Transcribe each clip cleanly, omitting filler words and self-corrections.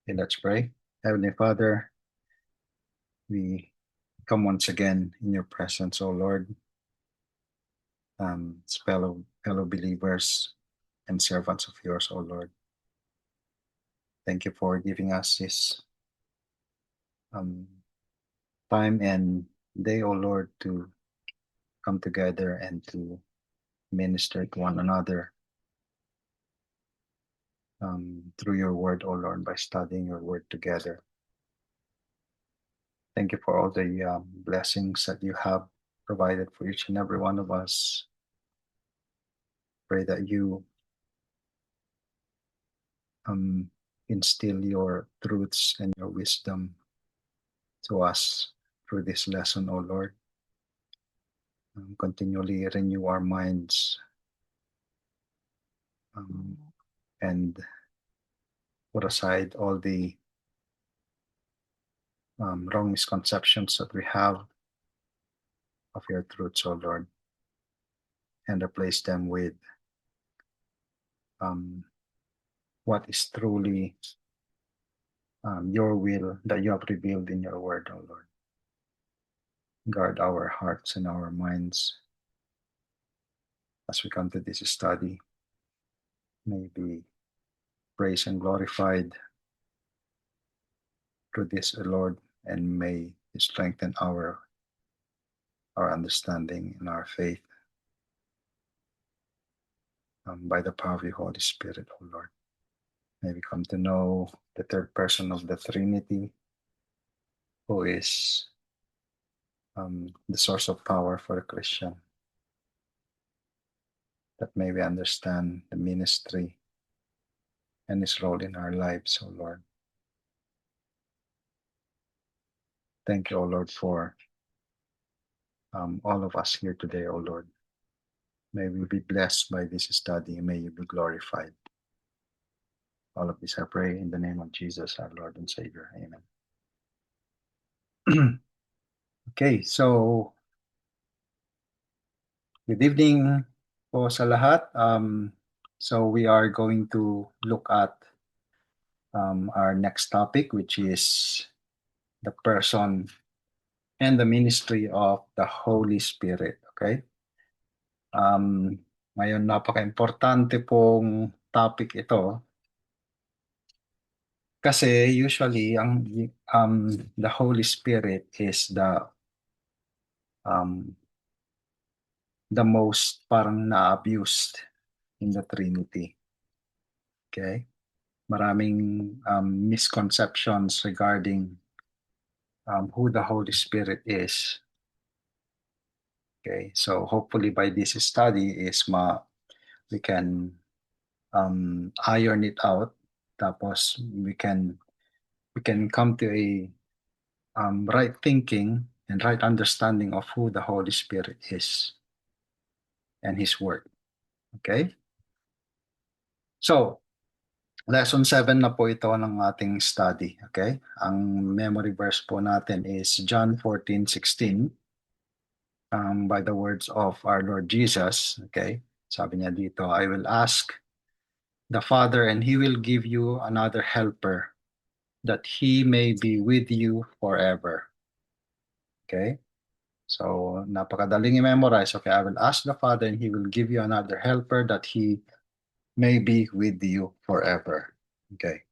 Okay, let's pray. Heavenly Father, we come once again in your presence, O Lord, as fellow believers and servants of yours, O Lord. Thank you for giving us this um, time and day, O Lord, to come together and to minister to one another through your word, O Lord, by studying your word together. Thank you for all the blessings that you have provided for each and every one of us. Pray that you instill your truths and your wisdom to us through this lesson, O Lord. Continually renew our minds and put aside all the wrong misconceptions that we have of your truths, O Lord, and replace them with what is truly your will that you have revealed in your word, O Lord. Guard our hearts and our minds as we come to this study. May be praised and glorified through this, Lord, and may you strengthen our understanding and our faith by the power of your Holy Spirit, O Lord. May we come to know the third person of the Trinity, who is the source of power for a Christian. That may we understand the ministry and his role in our lives, O Lord. Thank you, O Lord, for all of us here today, O Lord. May we be blessed by this study and may you be glorified. All of this I pray in the name of Jesus, our Lord and Savior. Amen. Okay, so good evening po sa lahat. So we are going to look at our next topic, which is the person and the ministry of the Holy Spirit. Okay? Ngayon, napaka-importante pong topic ito kasi usually the Holy Spirit is the most parang na-abused in the Trinity. Okay? Maraming misconceptions regarding who the Holy Spirit is. Okay, so hopefully by this study we can iron it out. Tapos we can come to a right thinking and right understanding of who the Holy Spirit is and His Word. Okay? So, Lesson 7 na po ito ng ating study. Okay? Ang memory verse po natin is John 14:16. By the words of our Lord Jesus. Okay? Sabi niya dito, I will ask the Father and He will give you another helper that He may be with you forever. Okay? So, napakadaling i-memorize. Okay, I will ask the Father and He will give you another helper that He may be with you forever. Okay.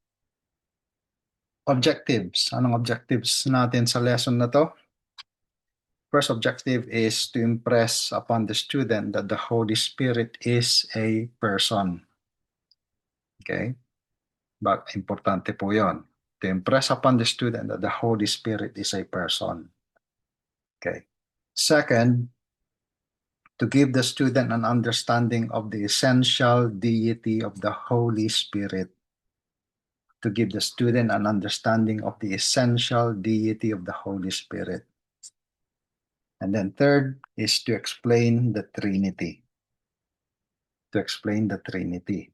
Objectives. Anong objectives natin sa lesson na to? First objective is to impress upon the student that the Holy Spirit is a person. Okay? But importante po yon. To impress upon the student that the Holy Spirit is a person. Okay. Second, to give the student an understanding of the essential deity of the Holy Spirit. To give the student an understanding of the essential deity of the Holy Spirit. And then third is to explain the Trinity. To explain the Trinity.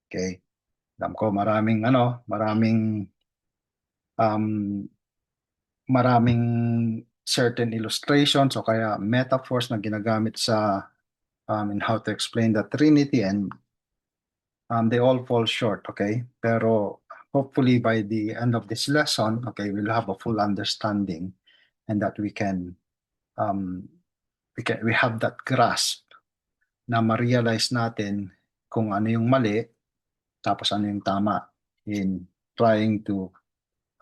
Okay? Alam ko maraming certain illustrations o kaya metaphors na ginagamit sa in how to explain the Trinity and they all fall short, okay? Pero hopefully by the end of this lesson, okay, we'll have a full understanding, and that we um, we have that grasp na ma-realize natin kung ano yung mali, tapos ano yung tama in trying to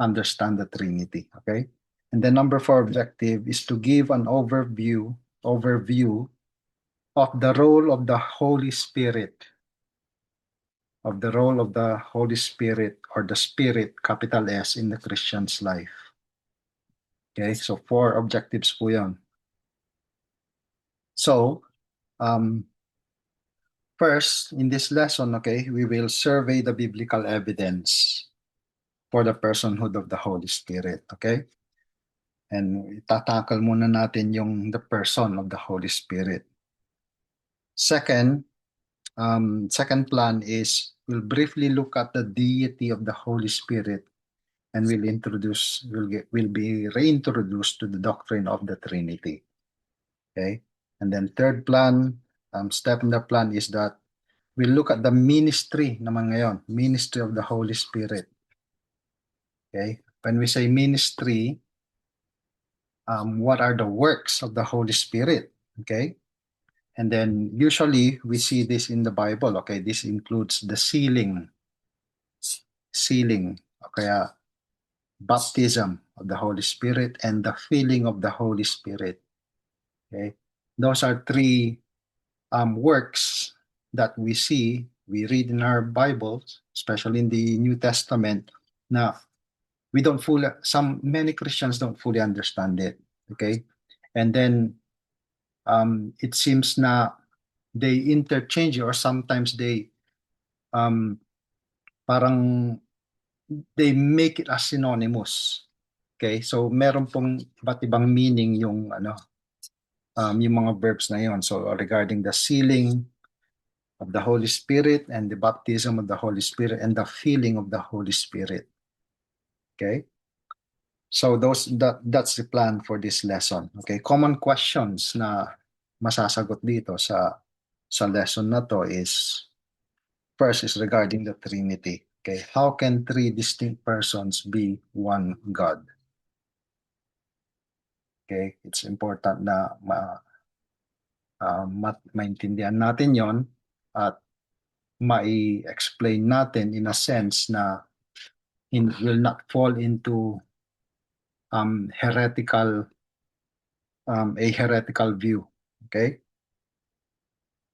understand the Trinity. Okay? And then number 4 objective is to give an overview of the role of the Holy Spirit, of the role of the Holy Spirit or the Spirit, capital S, in the Christian's life. Okay, so 4 objectives po yun. So, first, in this lesson, okay, we will survey the biblical evidence for the personhood of the Holy Spirit, okay? And itatakal muna natin yung the person of the Holy Spirit. Second, second plan is we'll briefly look at the deity of the Holy Spirit, and we'll be reintroduced to the doctrine of the Trinity. Okay? And then third plan, step in the plan is that we'll look at the ministry naman ngayon, ministry of the Holy Spirit. Okay? When we say ministry, what are the works of the Holy Spirit? Okay? And then usually we see this in the Bible. Okay, this includes the sealing, kaya baptism of the Holy Spirit and the filling of the Holy Spirit. Okay, those are 3 works that we read in our Bibles, especially in the New Testament. Now, many Christians don't fully understand it. Okay, and then it seems na they interchange, or sometimes they parang they make it as synonymous. Okay? So meron pong iba't ibang meaning yung mga verbs na yon. So regarding the sealing of the Holy Spirit and the baptism of the Holy Spirit and the filling of the Holy Spirit. Okay? So that's the plan for this lesson. Okay? Common questions na masasagot dito sa lesson na to is, first is regarding the Trinity. Okay, how can 3 distinct persons be one God? Okay, it's important na maintindihan natin yon at mai-explain natin in a sense na will not fall into a heretical view. Okay.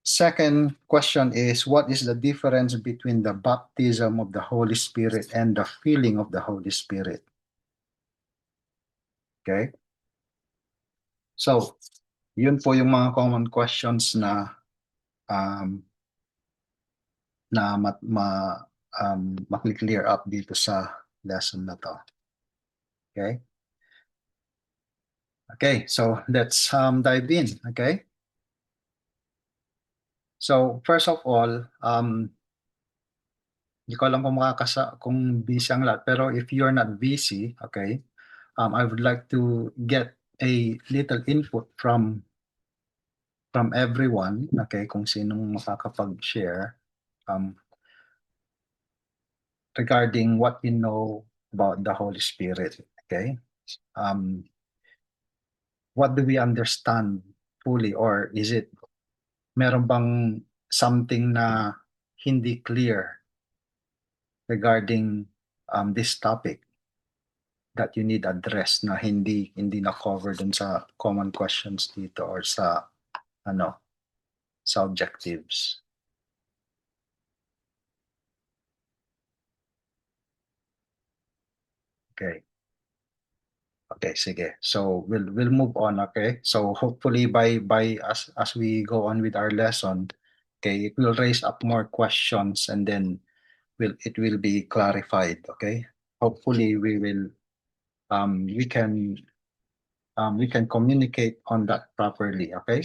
Second question is, what is the difference between the baptism of the Holy Spirit and the filling of the Holy Spirit? Okay. So, yun po yung mga common questions na um, makli-clear up dito sa lesson na to. Okay? Okay, so let's dive in. Okay? So, first of all, hindi ko alam kung busy ang lahat, pero if you're not busy, okay, I would like to get a little input from everyone, okay, kung sinong makakapag-share regarding what you know about the Holy Spirit, okay? What do we understand fully, or is it meron bang something na hindi clear regarding this topic that you need address na hindi na covered dun sa common questions dito or sa objectives? Okay. Okay, sige. So we'll move on, okay? So hopefully by as we go on with our lesson, okay, it will raise up more questions, and then it will be clarified, okay? Hopefully we can communicate on that properly, okay?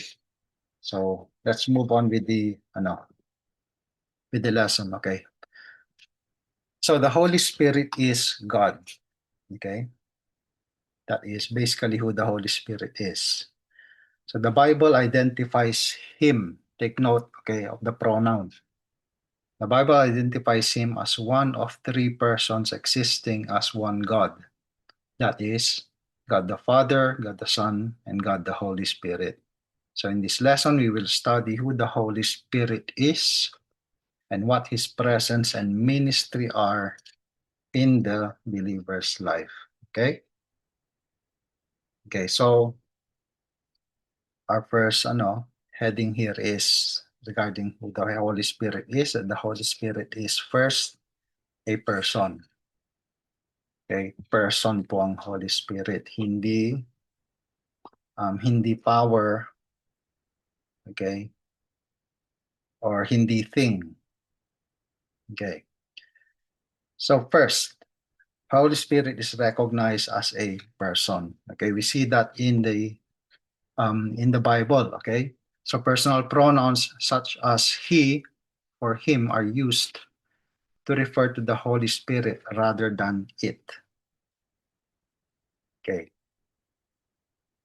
So let's move on with the lesson, okay? So the Holy Spirit is God, okay? That is basically who the Holy Spirit is. So the Bible identifies him. Take note, okay, of the pronoun. The Bible identifies him as one of three persons existing as one God. That is, God the Father, God the Son, and God the Holy Spirit. So in this lesson, we will study who the Holy Spirit is and what his presence and ministry are in the believer's life. Okay? Okay, so our first heading here is regarding who the Holy Spirit is. And the Holy Spirit is first a person. Okay, person po ang Holy Spirit, hindi power, okay, or hindi thing. Okay. So first, Holy Spirit is recognized as a person. Okay, we see that in the Bible. Okay, so personal pronouns such as he or him are used to refer to the Holy Spirit rather than it. Okay.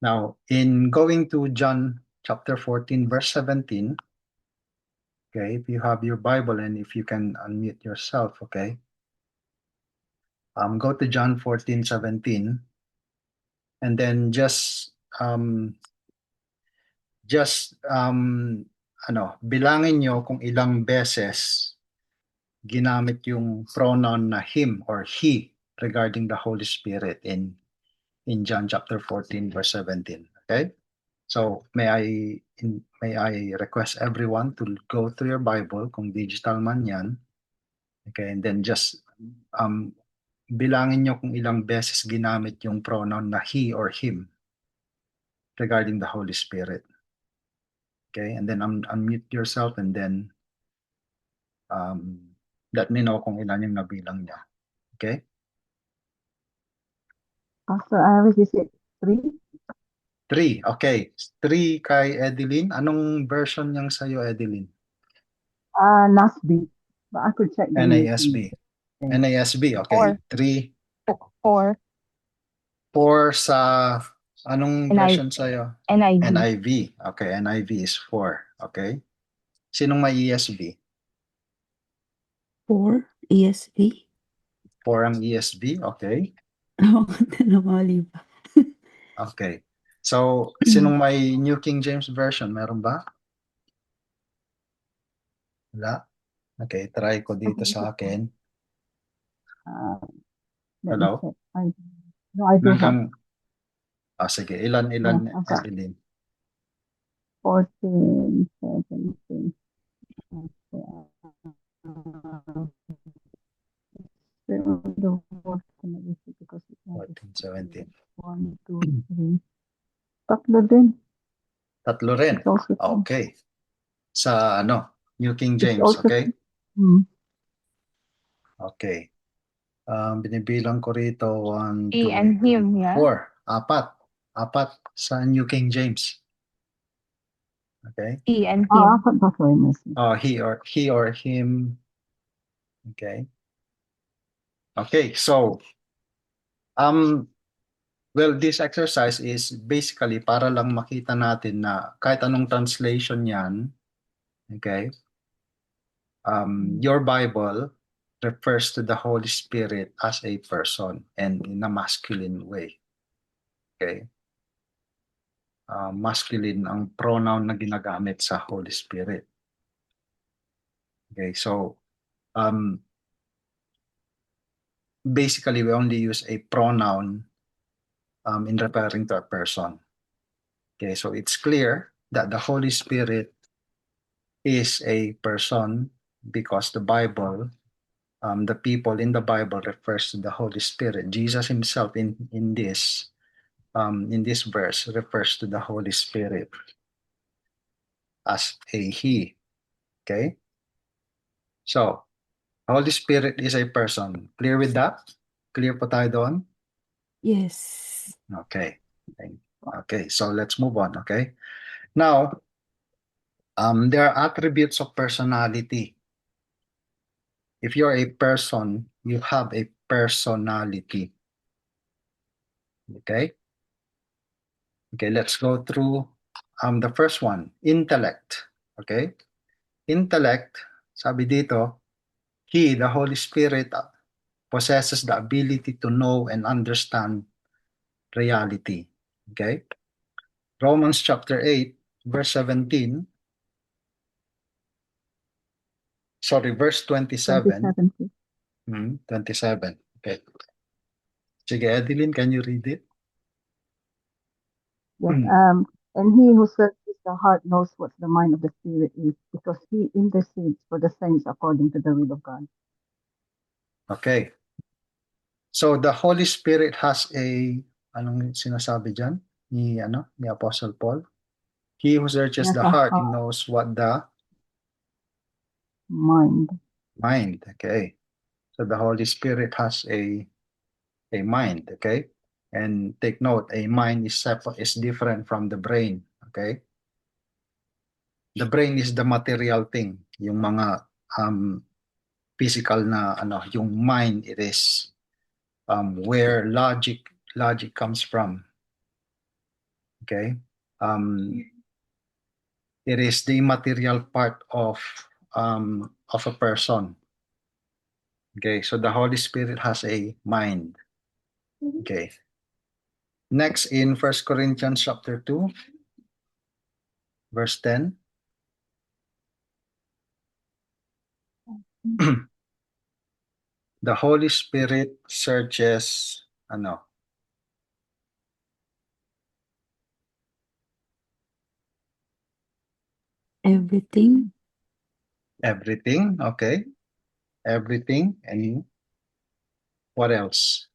Now, in going to John chapter 14, verse 17, okay, if you have your Bible and if you can unmute yourself, okay, go to John 14:17, and then um, bilangin nyo kung ilang beses ginamit yung pronoun na him or he regarding the Holy Spirit in John chapter 14, verse 17. Okay? So may I request everyone to go through your Bible kung digital man yan. Okay, and then just bilangin nyo kung ilang beses ginamit yung pronoun na he or him regarding the Holy Spirit. Okay, and then unmute yourself and then let me know kung ilan yung nabilang niya. Okay? Pastor Iris, is it 3? 3. Okay. 3 kay Edeline. Anong version niyang sa'yo, Edeline? NASB. But I could check the New King NASB. James. NASB, okay. 3. 4. 4 sa anong version sa'yo? NIV. NIV. Okay, NIV is 4. Okay. Sinong may ESV? 4 ESV. 4 ang ESV, okay. Oo, mali ba? Okay. So, sinong may New King James Version? Meron ba? Wala? Okay, try ko dito sa akin. Let Hello? me check. No, I do have. Sige, ilan, Okay. Edeline? 14, 17. Because 14, 17. 1, 2, 3. Tatlo din. Tatlo rin. It's also two. Okay. Sa New King It's James, also okay? two. Okay. Binibilang ko rito 1, 2, He and him, 3, yeah. 4. Apat sa New King James. Okay. He and Oh, I him. thought that's what I missed. He or him. Okay. Okay, so well, this exercise is basically para lang makita natin na kahit anong translation yan, okay, your Bible refers to the Holy Spirit as a person and in a masculine way. Okay? Masculine ang pronoun na ginagamit sa Holy Spirit. Okay, so basically we only use a pronoun in referring to a person. Okay, so it's clear that the Holy Spirit is a person because the Bible, the people in the Bible refers to the Holy Spirit. Jesus himself in this verse refers to the Holy Spirit as a he. Okay? So, Holy Spirit is a person. Clear with that? Clear po tayo doon? Yes. Okay. Okay, so let's move on, okay? Now, there are attributes of personality. If you're a person, you have a personality. Okay? Okay, let's go through the first one, intellect. Okay? Intellect, sabi dito, He, the Holy Spirit, possesses the ability to know and understand reality. Okay? Romans chapter 8, verse 17, verse 27. 27, please. 27. Okay. Sige, Edeline, can you read it? Yes. And he who searches the heart knows what the mind of the Spirit is, because he intercedes for the saints according to the will of God. Okay. So the Holy Spirit has anong sinasabi dyan ni Apostle Paul? He who searches Yes, the heart knows what the mind. mind. Okay. So the Holy Spirit has a mind. Okay. And take note, a mind is different from the brain. Okay. The brain is the material thing, yung mga physical na yung mind, it is where logic comes from. Okay. It is the immaterial part of a person. Okay, so the Holy Spirit has a mind. Okay. Next, in 1 Corinthians chapter 2, verse 10. The Holy Spirit searches Everything. everything. Okay. Everything. And what else?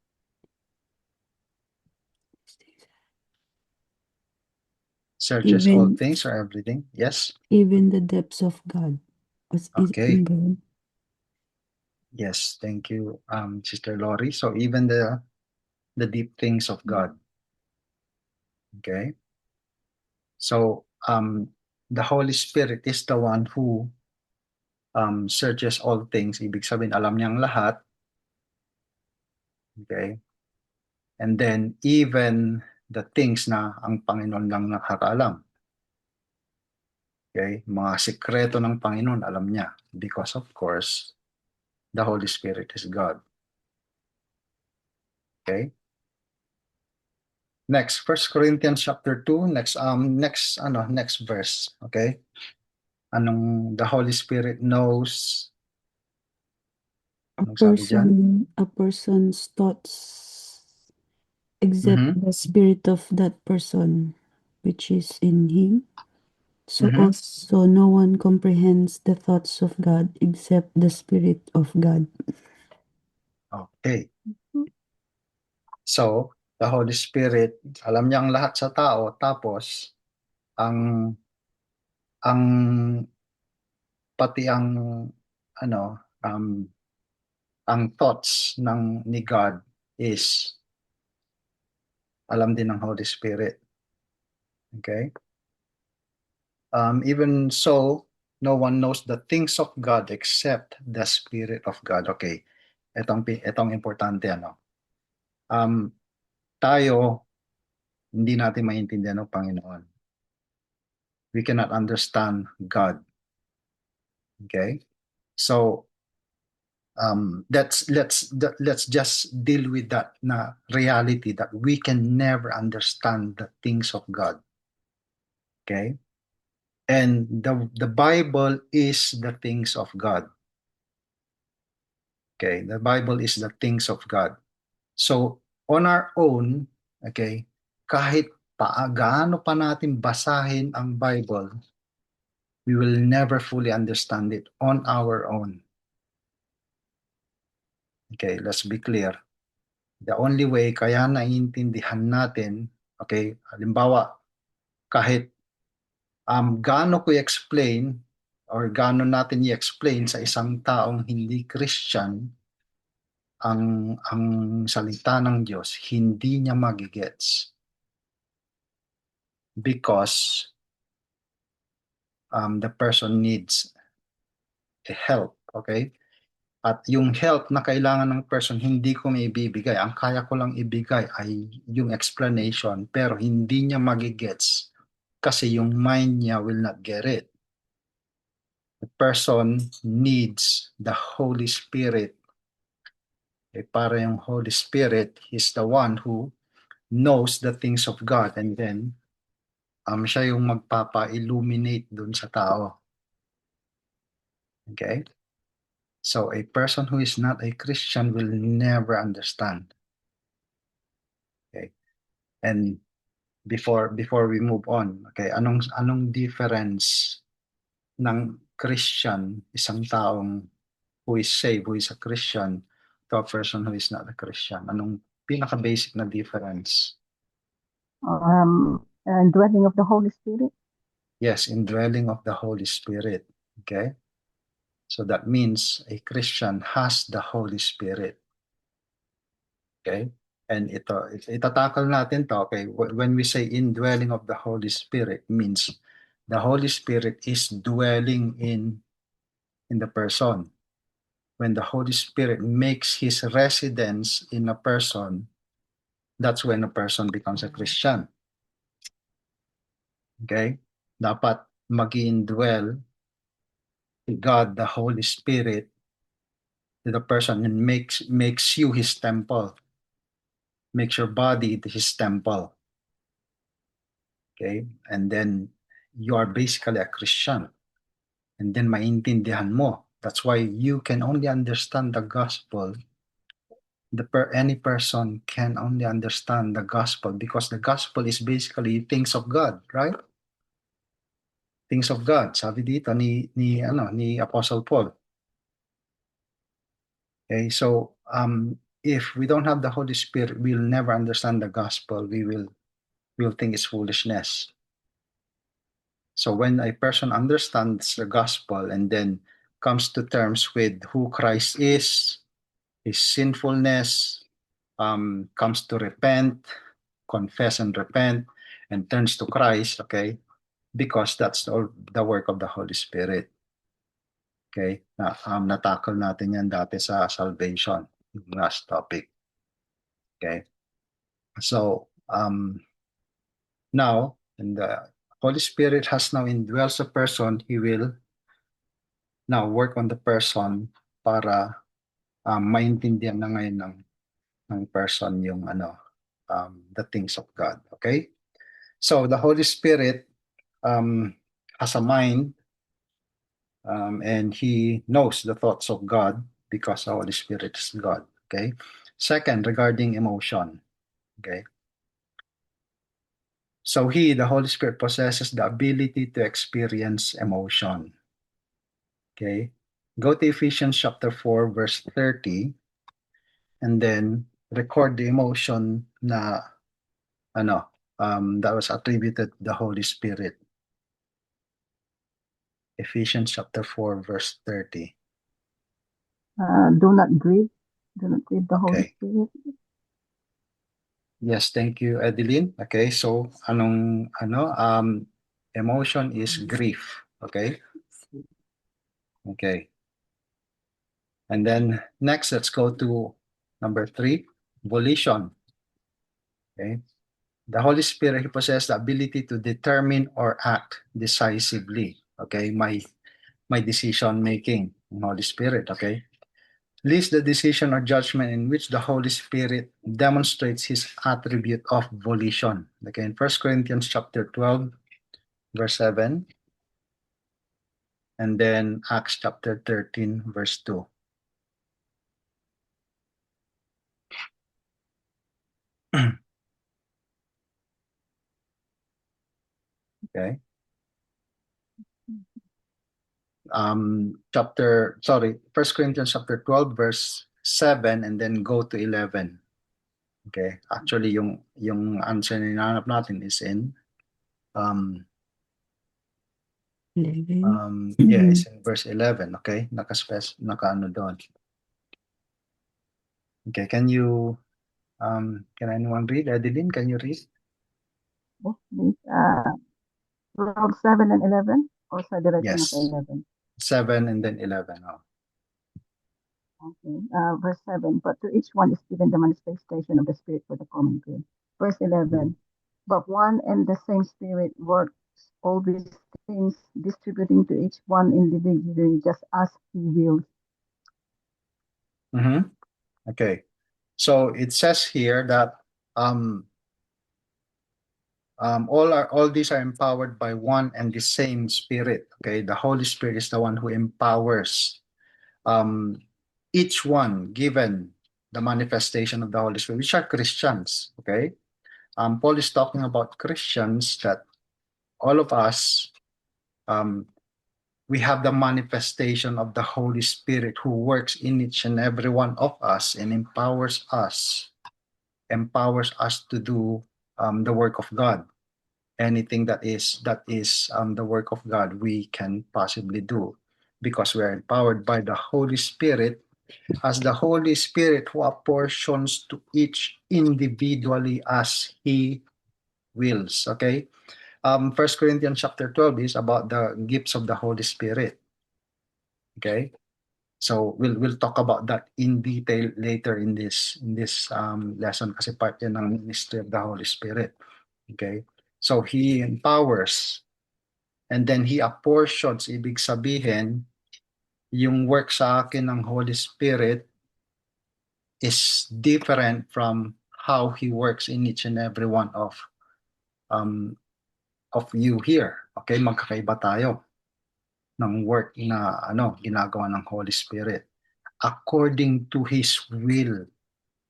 Searches all Even things or everything. Yes. even the depths of God. Is Okay. in God. Yes. Thank you, Sister Lori. So even the deep things of God. Okay. So the Holy Spirit is the one who searches all things. Ibig sabihin, alam niyang lahat. Okay. And then even the things na ang Panginoon lang nakakaalam. Okay. Mga sikreto ng Panginoon, alam niya. Because of course, the Holy Spirit is God. Okay. Next, 1 Corinthians chapter 2, next verse, okay? The Holy Spirit knows, anong sabi diyan? A person's thoughts except the spirit of that person which is in him. So also no one comprehends the thoughts of God except the Spirit of God. Okay. So, the Holy Spirit, alam niya ang lahat sa tao, tapos ang ang pati ano ang thoughts ni God is alam din ng Holy Spirit. Okay? Even so, no one knows the things of God except the Spirit of God. Okay. Etong importante tayo hindi natin maintindihan ng Panginoon. We cannot understand God. Okay? So let's just deal with that na reality that we can never understand the things of God. Okay? And the Bible is the things of God. Okay? The Bible is the things of God. So on our own, okay, kahit gaano pa natin basahin ang Bible, we will never fully understand it on our own. Okay, let's be clear. The only way kaya naiintindihan natin, okay, halimbawa, kahit gaano ko i-explain or gaano natin i-explain sa isang taong hindi Christian ang salita ng Diyos, hindi niya magigets. Because the person needs a help, okay? At yung help na kailangan ng person, hindi ko may ibibigay. Ang kaya ko lang ibigay ay yung explanation, pero hindi niya magigets kasi yung mind niya will not get it. the person needs the Holy Spirit. Para yung Holy Spirit, He's the one who knows the things of God, and then siya yung magpapa-illuminate dun sa tao. Okay? So a person who is not a Christian will never understand. Okay? And before we move on, okay, anong difference ng Christian, isang taong who is saved, who is a Christian, to a person who is not a Christian? Anong pinaka-basic na difference? Dwelling of the Holy Spirit. Yes, indwelling of the Holy Spirit. Okay? So that means a Christian has the Holy Spirit. Okay? And itatakal natin to, okay? When we say indwelling of the Holy Spirit, means the Holy Spirit is dwelling in the person. When the Holy Spirit makes His residence in a person, that's when a person becomes a Christian. Okay? Dapat mag-indwell God, the Holy Spirit, to the person, and makes you His temple. Makes your body His temple. Okay? And then you are basically a Christian. And then maintindihan mo. That's why you can only understand the gospel. Any person can only understand the gospel because the gospel is basically things of God, right? Things of God. Sabi dito ni Apostle Paul. Okay, so if we don't have the Holy Spirit, we'll never understand the gospel. We'll think it's foolishness. So when a person understands the gospel and then comes to terms with who Christ is, his sinfulness, comes to repent, confess and repent, and turns to Christ, okay? Because that's the work of the Holy Spirit. Okay? Natakal natin yan dati sa salvation, last topic. Okay? So, now, and the Holy Spirit has now indwells a person, He will now work on the person para maintindihan na ngayon ng person yung the things of God. Okay? So, the Holy Spirit has a mind, and He knows the thoughts of God because the Holy Spirit is God. Okay? Second, regarding emotion. Okay? So the Holy Spirit, possesses the ability to experience emotion. Okay? Go to Ephesians chapter 4, verse 30, and then record the emotion that was attributed to the Holy Spirit. Ephesians chapter 4, verse 30. Do not grieve. Do not grieve the Holy Okay. Spirit. Yes, thank you, Adeline. Okay, so emotion is grief. Okay? Okay. And then next, let's go to number 3, volition. Okay? The Holy Spirit, He possesses the ability to determine or act decisively. Okay? My decision making, Holy Spirit. Okay? Leads the decision or judgment in which the Holy Spirit demonstrates His attribute of volition. Okay? In 1 Corinthians chapter 12, verse 7. And then Acts chapter 13, verse 2. Okay? 1 Corinthians chapter 12, verse 7, and then go to 11. Okay? Actually, yung answer na hinahanap natin is in 11. it's in verse 11. Okay? Naka-ano doon. Okay, can anyone read? Adeline, can you read? Yes, please. 12, 7, and 11? Or sa direction Yes. of 11? 7 and then 11. Oh. Okay. Verse 7, but to each one is given the manifestation of the Spirit for the common good. Verse 11, but one and the same Spirit works all these things, distributing to each one individually just as he wills. Okay. So it says here that all these are empowered by one and the same Spirit. Okay, the Holy Spirit is the one who empowers each one, given the manifestation of the Holy Spirit, which are Christians. Okay, Paul is talking about Christians, that all of us, we have the manifestation of the Holy Spirit who works in each and every one of us and empowers us to do the work of God. Anything that is the work of God, we can possibly do, because we are empowered by the Holy Spirit, as the Holy Spirit who apportions to each individually as He wills. Okay, 1 Corinthians chapter 12 is about the gifts of the Holy Spirit. Okay, so we'll talk about that in detail later in this lesson, kasi part yan ng ministry of the Holy Spirit. Okay, so He empowers and then He apportions. Ibig sabihin, yung work sa akin ng Holy Spirit is different from how He works in each and every one of you here. Okay, magkakaiba tayo ng work na ginagawa ng Holy Spirit according to His will.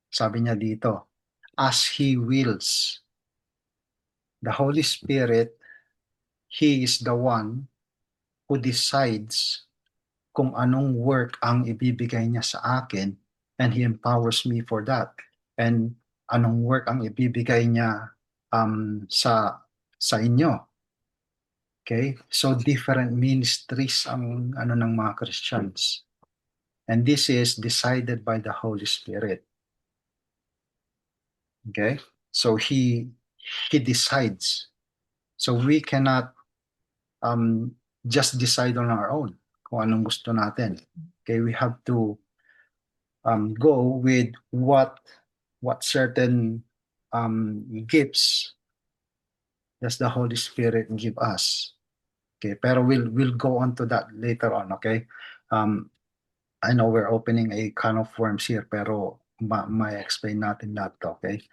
Sabi niya dito, as He wills. The Holy Spirit, He is the one who decides kung anong work ang ibibigay niya sa akin, and He empowers me for that. And anong work ang ibibigay niya sa inyo. Okay? So different ministries ang ng mga Christians. And this is decided by the Holy Spirit. Okay? So He decides. So we cannot just decide on our own kung anong gusto natin. Okay, we have to go with what certain gifts does the Holy Spirit give us. Okay, pero we'll go on to that later on. Okay, I know we're opening a can of worms here, pero may explain natin that. Okay,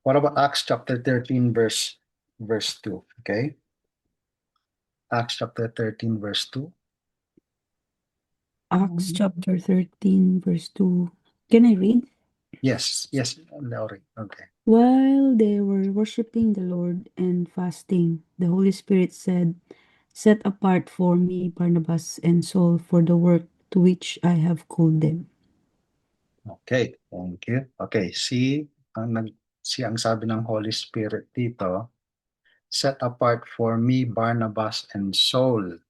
what about Acts chapter 13 verse 2? Okay, Acts chapter 13 verse 2. Acts chapter 13, verse 2. Can I read? Yes, Laurie. Okay. While they were worshiping the Lord and fasting, the Holy Spirit said, "Set apart for me Barnabas and Saul for the work to which I have called them." Okay, thank you. Okay, ang sabi ng Holy Spirit dito, set apart for me Barnabas and Saul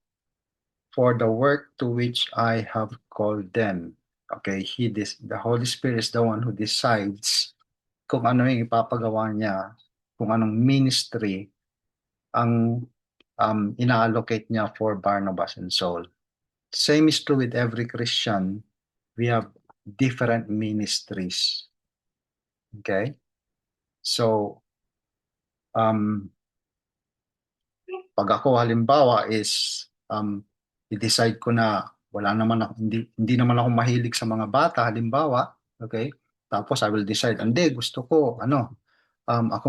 for the work to which I have called them. Okay, the Holy Spirit is the one who decides kung ano yung ipapagawa niya, kung anong ministry ang ina-allocate niya for Barnabas and Saul. Same is true with every Christian. We have different ministries. Okay? So, pag ako halimbawa is i-decide ko na wala naman ako, hindi naman ako mahilig sa mga bata halimbawa, okay? Tapos I will decide, hindi, gusto ko ako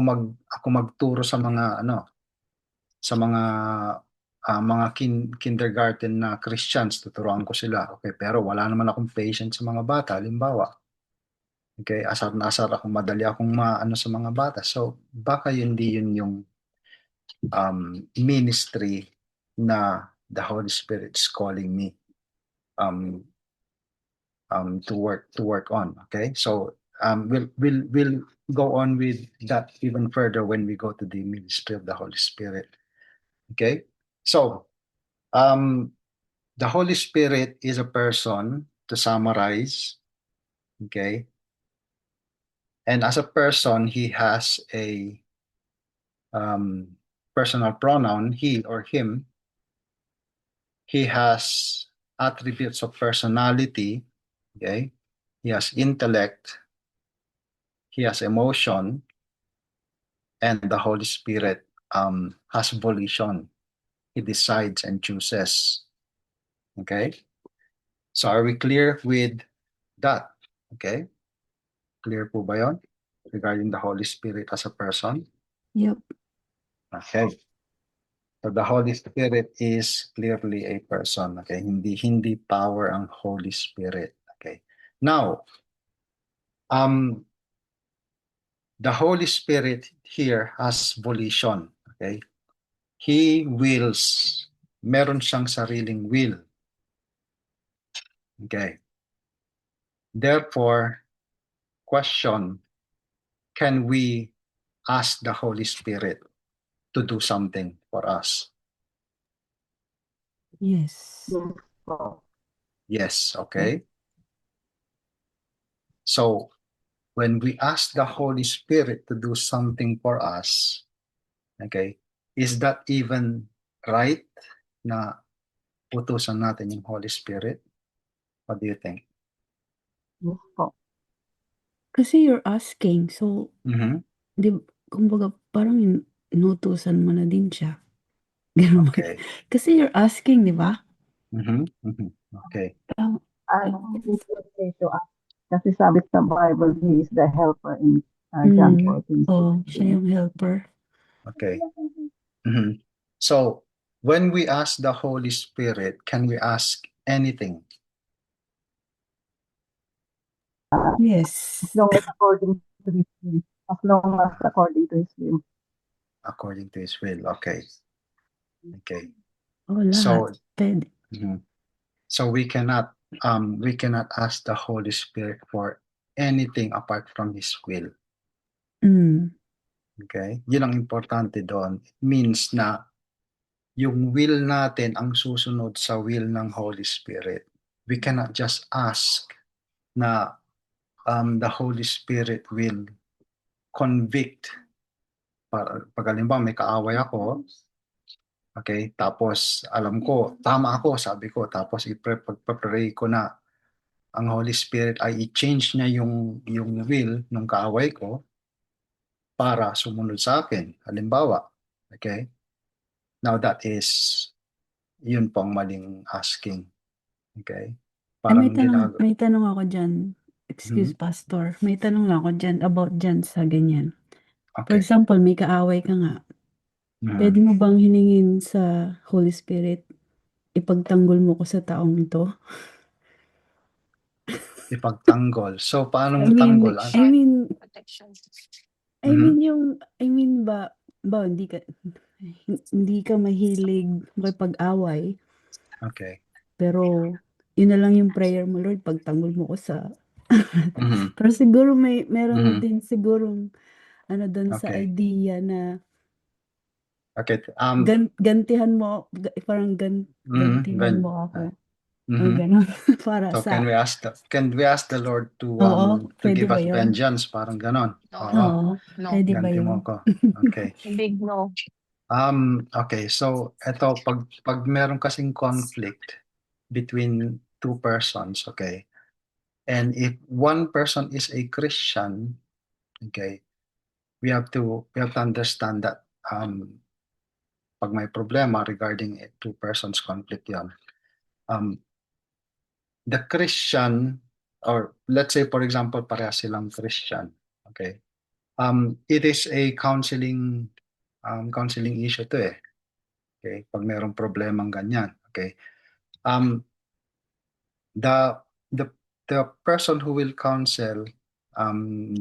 magturo sa mga sa mga kindergarten na Christians, tuturuan ko sila. Okay, pero wala naman akong patience sa mga bata halimbawa. Okay, asar na asar ako, madali akong sa mga bata. So baka hindi yun yung ministry na the Holy Spirit is calling me to work on. Okay, so we'll go on with that even further when we go to the ministry of the Holy Spirit. Okay, so the Holy Spirit is a person, to summarize. Okay, and as a person, He has a personal pronoun, he or him. He has attributes of personality. Okay, He has intellect, He has emotion, and the Holy Spirit has volition. He decides and chooses. Okay? So are we clear with that? Okay? Clear po ba yun? Regarding the Holy Spirit as a person? Yep. Okay. So the Holy Spirit is clearly a person. Okay? Hindi power ang Holy Spirit. Okay. Now, the Holy Spirit here has volition. Okay? He wills. Meron siyang sariling will. Okay. Therefore, question, can we ask the Holy Spirit to do something for us? Yes. Yes po. Yes, okay. So, when we ask the Holy Spirit to do something for us, okay, is that even right na utusan natin yung Holy Spirit? What do you think? Yes po. Kasi you're asking, so, Mhm. di, kumbaga, parang inutusan mo na din siya. Ganun ba? Okay. Kasi you're asking, di ba? Mhm. Mhm. Okay. Tama. I think it's okay to ask. Kasi sabi sa Bible, He is the helper in John 14. Oh, siya yung helper. Okay. Mhm. So, when we ask the Holy Spirit, can we ask anything? Yes. As long as according to His will. As long as according to His will. According to His will. Okay. Okay. Oh, lahat. So, Pwede. so we cannot ask the Holy Spirit for anything apart from His will. Mm. Okay? Yun ang importante doon. It means na yung will natin ang susunod sa will ng Holy Spirit. We cannot just ask na the Holy Spirit will convict. Pag halimbawa may kaaway ako, okay, tapos alam ko, tama ako, sabi ko, tapos pagpapray ko na ang Holy Spirit ay i-change niya yung will ng kaaway ko para sumunod sa akin. Halimbawa, okay? Now that is, yun po ang maling asking. Okay? Ay, Parang ginag... may tanong ako dyan. Excuse, Pastor. May tanong lang ako dyan about dyan sa ganyan. For Okay. example, may kaaway ka nga. Pwede mo bang hiningin sa Holy Spirit, ipagtanggol mo ko sa taong ito? Ipagtanggol. So, paano I mo mean, tanggol? I mean, Mhm. I mean ba, hindi ka mahilig makipag-away, Okay. pero yun na lang yung prayer mo, Lord, pagtanggol mo ko sa... Mhm. Pero siguro meron Mhm. din sigurong ano doon sa Okay. idea na Okay. gantihan mo, parang gantihan Then, mo ako. O mhm. gano'n. Para So, sa, can we ask the Lord oo, to pwede give ba us yun? vengeance? Parang ganon. Oo. Oo, pwede ba Ganti mo yun? ako. Okay. Big no. Okay. So, pag meron kasing conflict between two persons, okay? And if one person is a Christian, okay, we have to understand that pag may problema regarding two persons conflict yon, the Christian, or let's say for example parehas silang Christian, okay, it is a counseling issue to eh. Okay, pag mayroong problemang ganyan, okay, the the the person who will counsel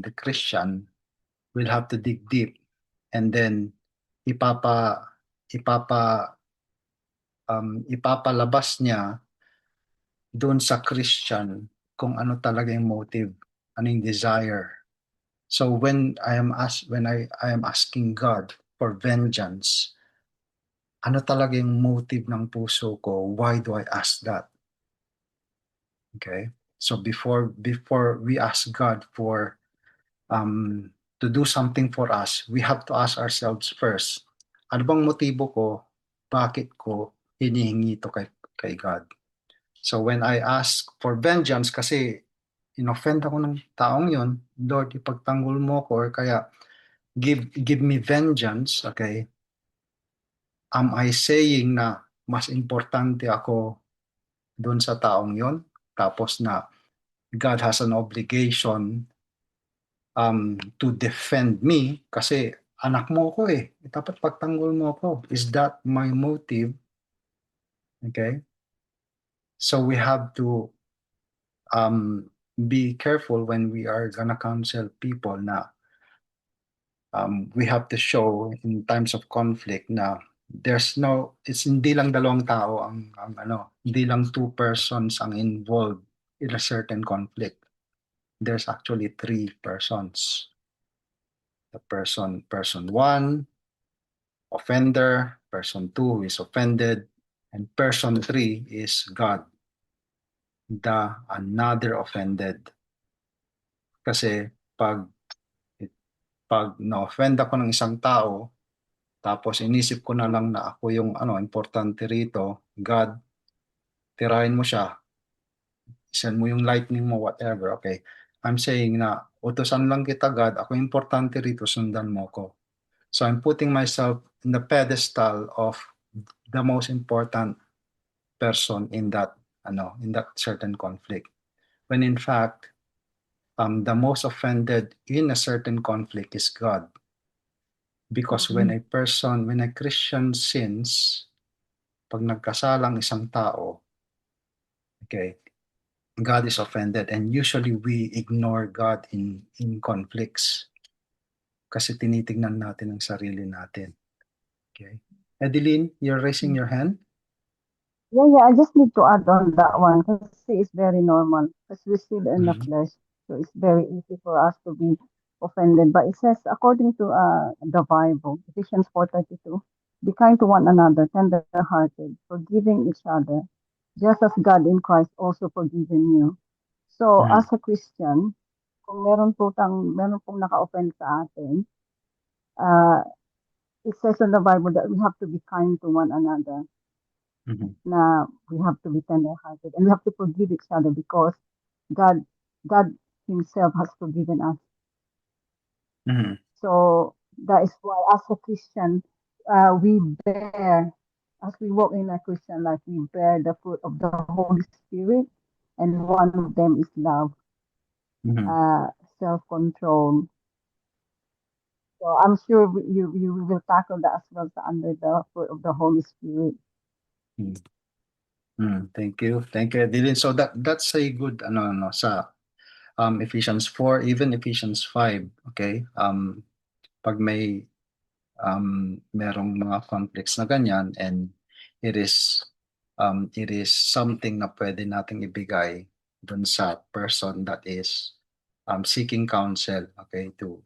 the Christian will have to dig deep, and then ipapa ipapa ipapalabas niya doon sa Christian kung ano talaga yung motive, ano yung desire. So when I am asking God for vengeance, ano talaga yung motive ng puso ko? Why do I ask that? Okay? So before we ask God for to do something for us, we have to ask ourselves first, ano bang motibo ko? Bakit ko hinihingi ito kay God? So when I ask for vengeance, kasi inoffend ako ng taong yon, Lord, ipagtanggol mo ko, or kaya give me vengeance, okay? am I saying na mas importante ako dun sa taong yon? Tapos na God has an obligation to defend me kasi anak mo ko eh. Dapat pagtanggol mo ako. Is that my motive? Okay? So we have to be careful when we are gonna counsel people na we have to show in times of conflict na it's hindi lang dalawang tao ang ano, hindi lang two persons ang involved in a certain conflict. There's actually three persons. The person one, offender, person two who is offended, and person three is God, the another offended. Kasi pag na-offend ako ng isang tao, tapos inisip ko na lang na ako yung importante rito, God, tirahin mo siya, send mo yung lightning mo, whatever, okay. I'm saying na, utusan lang kita God, ako importante rito, sundan mo ko. So I'm putting myself in the pedestal of the most important person in that certain conflict. When in fact, the most offended in a certain conflict is God. Because when a Christian sins, pag nagkasalang isang tao, okay, God is offended, and usually we ignore God in conflicts kasi tinitingnan natin ang sarili natin. Okay. Adeline, you're raising your hand? Yeah, I just need to add on that one because it's very normal because we're still in the Mhm. flesh. So it's very easy for us to be offended. But it says, according to the Bible, Ephesians 4:32, be kind to one another, tender-hearted, forgiving each other, just as God in Christ also forgiven you. So Mhm. as a Christian, kung meron pong naka-offend sa atin, uh, it says in the Bible that we have to be kind to one another. Mhm. Na we have to be tender-hearted and we have to forgive each other because God, God Himself has forgiven us. Mhm. So that is why, as a Christian, we bear, as we walk in a Christian life, we bear the fruit of the Holy Spirit, and one of them is love, Mhm. self-control. So I'm sure you will tackle that as well under the fruit of the Holy Spirit. Thank you, Adeline. So that's a good sa Ephesians 4, even Ephesians 5. Okay, pag may merong mga conflicts na ganyan, and it is something na pwede nating ibigay dun sa person that is seeking counsel, okay, to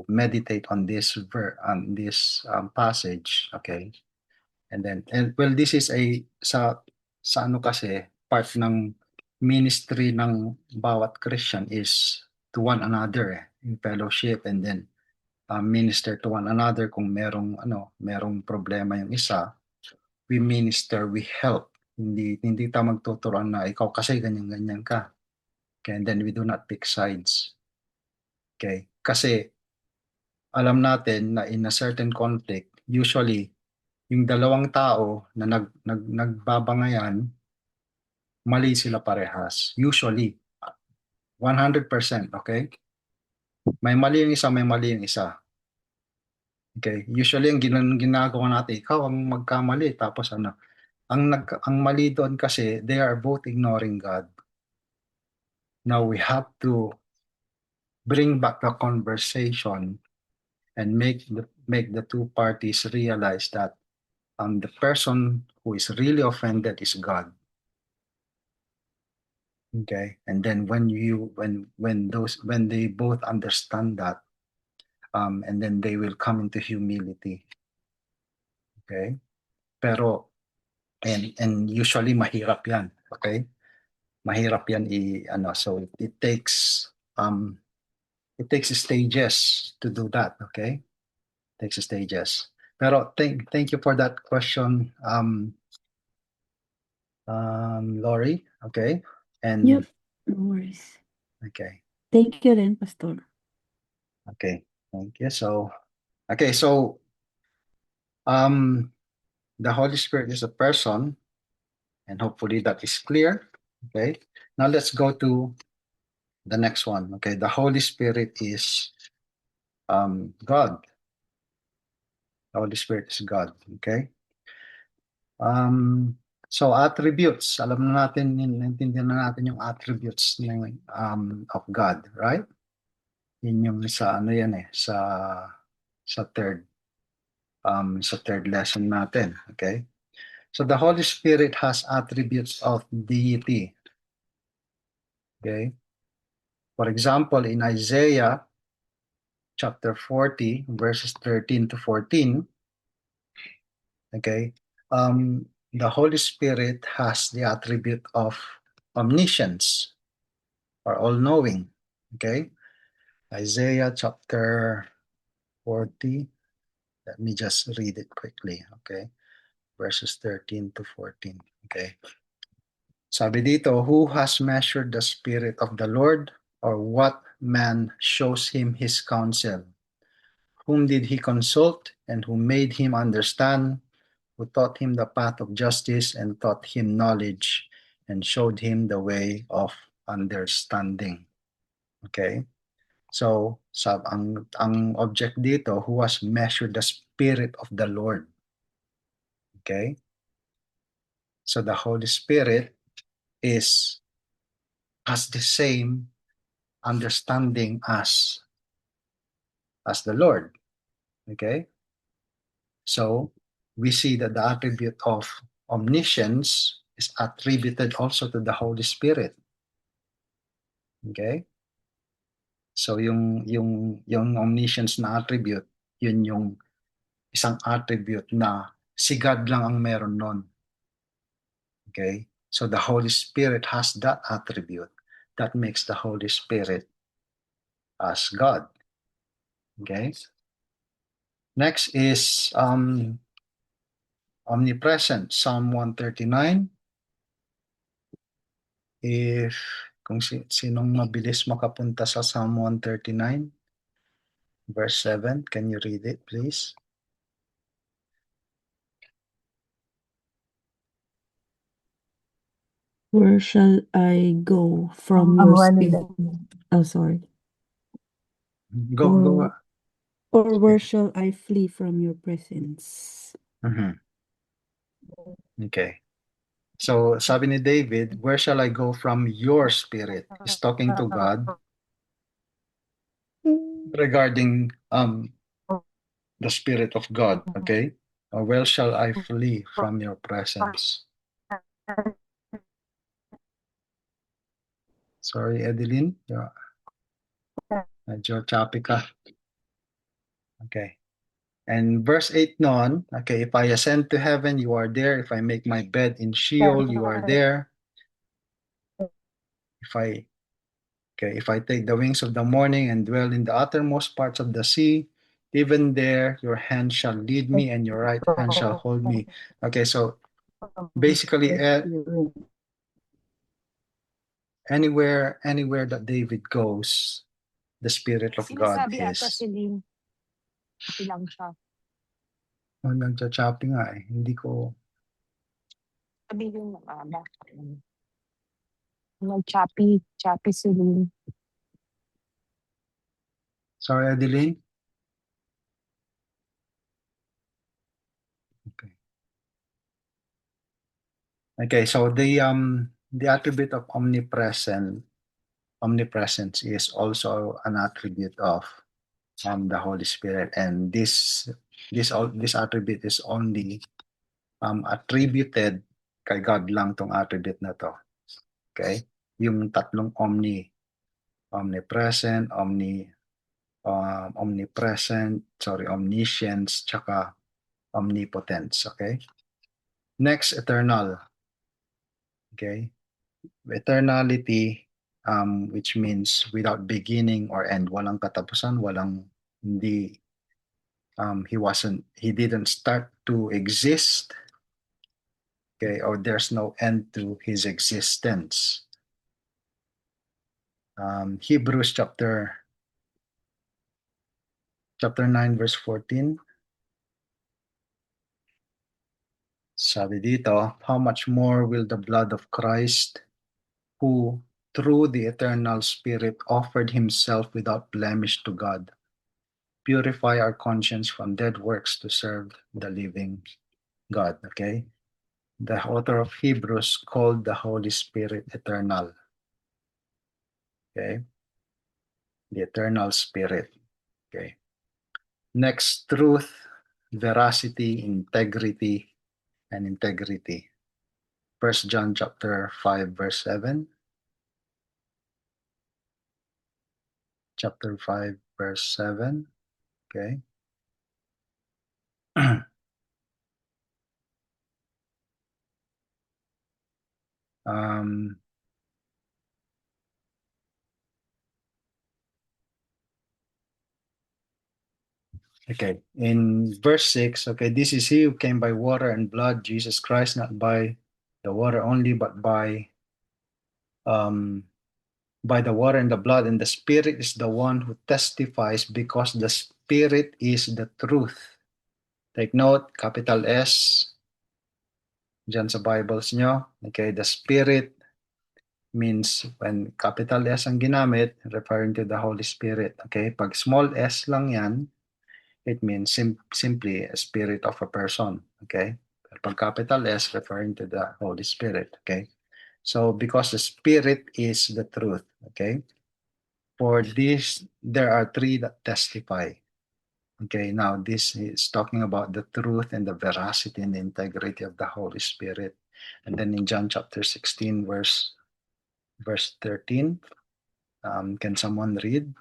meditate on this passage, okay. And well, this is sa ano kasi, part ng ministry ng bawat Christian is to one another, in fellowship, and then minister to one another. Kung merong problema yung isa, we minister, we help. Hindi tayo magtuturuan na ikaw kasi ganyan-ganyan ka. Okay, and then we do not pick sides. Okay? Kasi alam natin na in a certain conflict, usually yung dalawang tao na nagbabangayan, mali sila parehas. Usually, 100%, okay? May mali yung isa, may mali yung isa. Okay? Usually, ang ginagawa natin, ikaw ang magkamali, tapos ang mali doon kasi, they are both ignoring God. Now, we have to bring back the conversation and make the two parties realize that the person who is really offended is God. Okay, and then when they both understand that, and then they will come into humility. Okay, pero and usually mahirap yan. Okay, mahirap yan so it takes stages to do that. Okay, it takes stages. Pero thank you for that question, Lori. Okay, and Yep, no worries. okay. Thank you rin, Pastor. Okay, thank you. So, okay, so The Holy Spirit is a person, and hopefully that is clear. Okay, now let's go to the next one. Okay, the Holy Spirit is God. The Holy Spirit is God. Okay. So attributes, alam na natin, naintindihan na natin yung attributes of God, right? Yun yung sa ano yan sa third lesson natin, okay? So the Holy Spirit has attributes of deity. Okay? For example, in Isaiah chapter 40, verses 13 to 14, okay, the Holy Spirit has the attribute of omniscience or all-knowing. Okay? Isaiah chapter 40. Let me just read it quickly. Okay? Verses 13 to 14. Okay? Sabi dito, who has measured the Spirit of the Lord, or what man shows him his counsel? Whom did he consult, and who made him understand? Who taught him the path of justice, and taught him knowledge, and showed him the way of understanding? Okay? So, ang object dito, who has measured the Spirit of the Lord? Okay? So the Holy Spirit has the same understanding as the Lord. Okay? So we see that the attribute of omniscience is attributed also to the Holy Spirit. Okay? So yung omniscience na attribute, yun yung isang attribute na si God lang ang meron nun. Okay? So the Holy Spirit has that attribute that makes the Holy Spirit as God. Okay? Next is omnipresent, Psalm 139. If kung sinong mabilis makapunta sa Psalm 139, verse 7, can you read it, please? Where shall I go from I'm your running spirit? Oh, sorry. Go. Or where shall I flee from your presence? Mhm. Okay. So sabi ni David, where shall I go from your spirit? He's talking to God regarding the Spirit of God. Okay. Or where shall I flee from your presence? Sorry, Edeline. Medyo choppy ka. Okay. And verse 8 noon, okay, if I ascend to heaven, you are there. If I make my bed in Sheol, you are there. If I take the wings of the morning and dwell in the uttermost parts of the sea, even there your hand shall lead me and your right hand shall hold me. Okay, so basically anywhere that David goes, the Spirit of God Sinasabi ata is. si Lynn, ilang siya. Nagcha-choppy nga eh. Hindi ko. Sabihin mo ba? Nag-choppy si Lynn. Sorry, Adeline. Okay. Okay, so the attribute of omnipresence is also an attribute of the Holy Spirit, and this attribute is only attributed kay God lang tong attribute na to. Okay? Yung tatlong omnipresent, omniscience, tsaka omnipotence. Okay? Next, eternal. Okay? Eternality, which means without beginning or end, walang katapusan, hindi, he didn't start to exist, okay, or there's no end to his existence. Hebrews chapter 9 verse 14. Sabi dito, how much more will the blood of Christ, who through the eternal Spirit offered himself without blemish to God, purify our conscience from dead works to serve the living God. Okay? The author of Hebrews called the Holy Spirit eternal. Okay? The eternal Spirit. Okay? Next, truth, veracity, integrity, and integrity. 1 John chapter 5, verse 7. Chapter 5, verse 7. Okay. um, okay. In verse 6, okay, this is he who came by water and blood, Jesus Christ, not by the water only, but by the water and the blood. And the Spirit is the one who testifies, because the Spirit is the truth. Take note, capital S, dyan sa Bibles nyo. Okay, the Spirit means when capital S ang ginamit, referring to the Holy Spirit. Okay, pag small s lang yan, it means simply a spirit of a person. Okay, pag capital S, referring to the Holy Spirit. Okay, so because the Spirit is the truth. Okay, for this, there are three that testify. Okay, now this is talking about the truth and the veracity and the integrity of the Holy Spirit. And then in John chapter 16, verse 13, can someone read?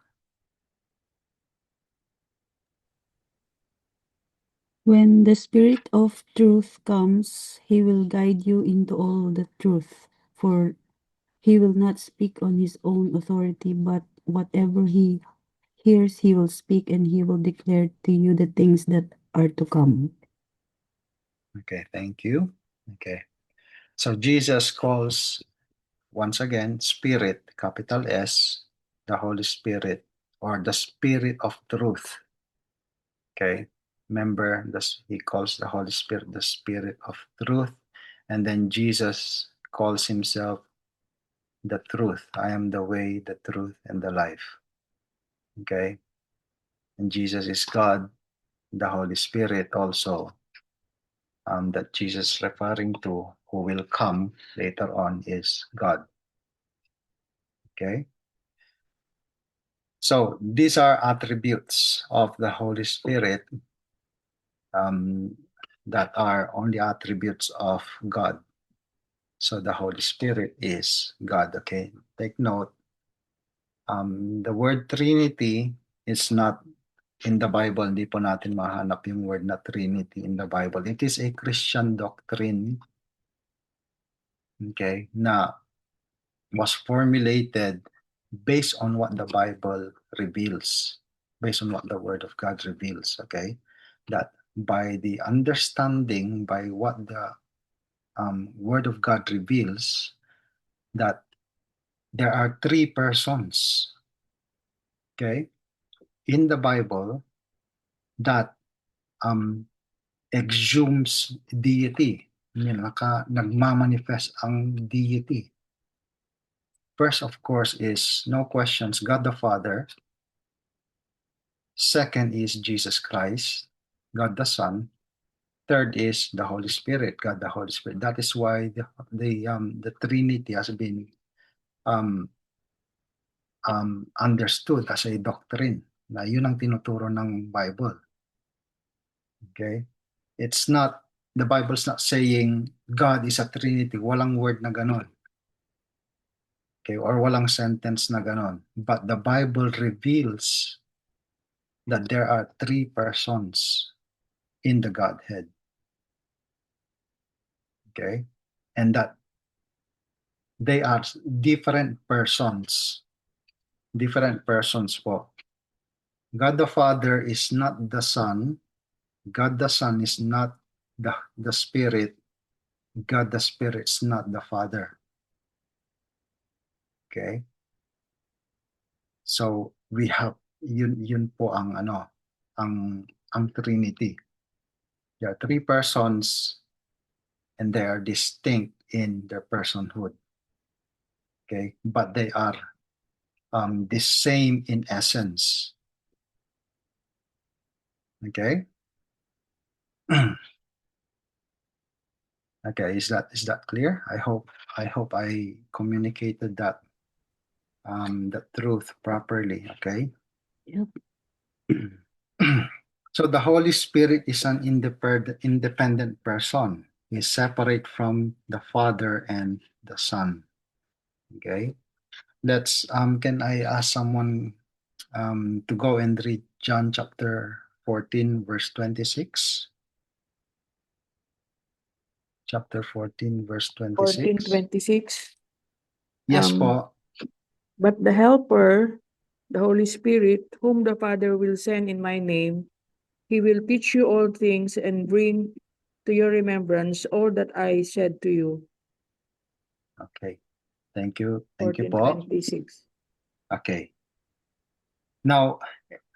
When the Spirit of truth comes, he will guide you into all the truth, for he will not speak on his own authority, but whatever he hears, he will speak, and he will declare to you the things that are to come. Okay, thank you. Okay, so Jesus calls, once again, Spirit, capital S, the Holy Spirit, or the Spirit of truth. Okay, remember, he calls the Holy Spirit the Spirit of truth. And then Jesus calls himself the truth. I am the way, the truth, and the life. Okay, and Jesus is God. The Holy Spirit also, that Jesus is referring to, who will come later on, is God. Okay, so these are attributes of the Holy Spirit, that are only attributes of God. So the Holy Spirit is God. Okay, take note. The word Trinity is not in the Bible. Hindi po natin mahanap yung word na Trinity in the Bible. It is a Christian doctrine, okay, na was formulated based on what the Bible reveals, based on what the Word of God reveals, okay? That by the understanding, by what the Word of God reveals, that there are three persons, okay, in the Bible that exhumes deity. Nagmamanifest ang deity. First, of course, is no questions, God the Father. Second is Jesus Christ, God the Son. Third is the Holy Spirit, God the Holy Spirit. That is why the Trinity has been understood as a doctrine. Na yun ang tinuturo ng Bible. Okay? It's not, the Bible's not saying God is a Trinity. Walang word na ganon. Okay? Or walang sentence na ganon. But the Bible reveals that there are three persons in the Godhead. Okay? And that they are different persons. Different persons po. God the Father is not the Son. God the Son is not the Spirit. God the Spirit is not the Father. Okay? So we have yun po ang ang Trinity. There are three persons and they are distinct in their personhood. Okay, but they are the same in essence. Okay. Okay, is that clear? I hope I communicated that the truth properly. Okay. Yep. So the Holy Spirit is an independent person. He's separate from the Father and the Son. Okay. Let's can I ask someone to go and read John chapter 14 verse 26? Chapter 14 verse 26. 14:26. Yes Um, po. But the Helper, the Holy Spirit, whom the Father will send in my name, he will teach you all things and bring to your remembrance all that I said to you. Okay. Thank you. Thank you po. 14:26. Okay. Now,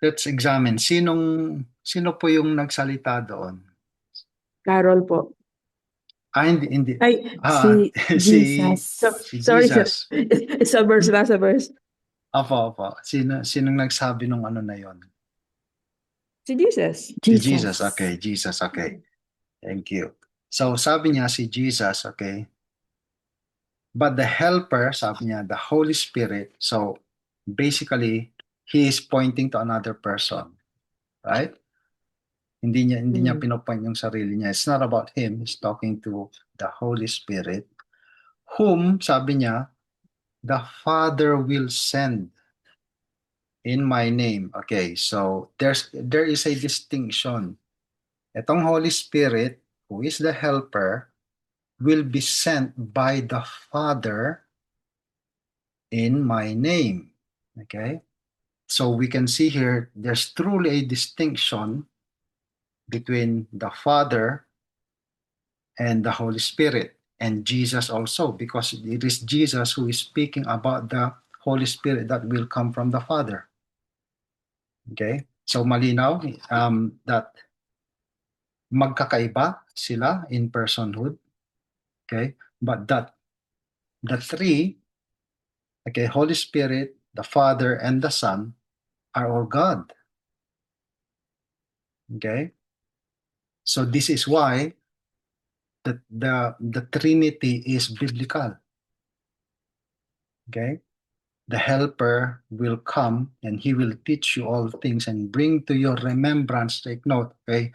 let's examine sino po yung nagsalita doon? Carol po. Hindi. Ay, Ah, si Jesus. sorry, sir. Jesus. Sa verse, nasa verse. Opo. Sinong nagsabi nung ano na yon? Si Jesus. Si Jesus. Okay, Jesus. Okay. Thank you. So, sabi niya si Jesus, okay? But the helper, sabi niya, the Holy Spirit. So, basically, he is pointing to another person. Right? Hindi niya pinopoint yung sarili niya. It's not about him. He's talking to the Holy Spirit. Whom, sabi niya, the Father will send in my name. Okay, so there is a distinction. Itong Holy Spirit, who is the helper, will be sent by the Father in my name. Okay? So we can see here there's truly a distinction between the Father and the Holy Spirit and Jesus also, because it is Jesus who is speaking about the Holy Spirit that will come from the Father. Okay? So malinaw that magkakaiba sila in personhood. Okay? But that the three, okay, Holy Spirit, the Father, and the Son are all God. Okay? So this is why the Trinity is biblical. Okay? The helper will come and he will teach you all things and bring to your remembrance. Take note, okay?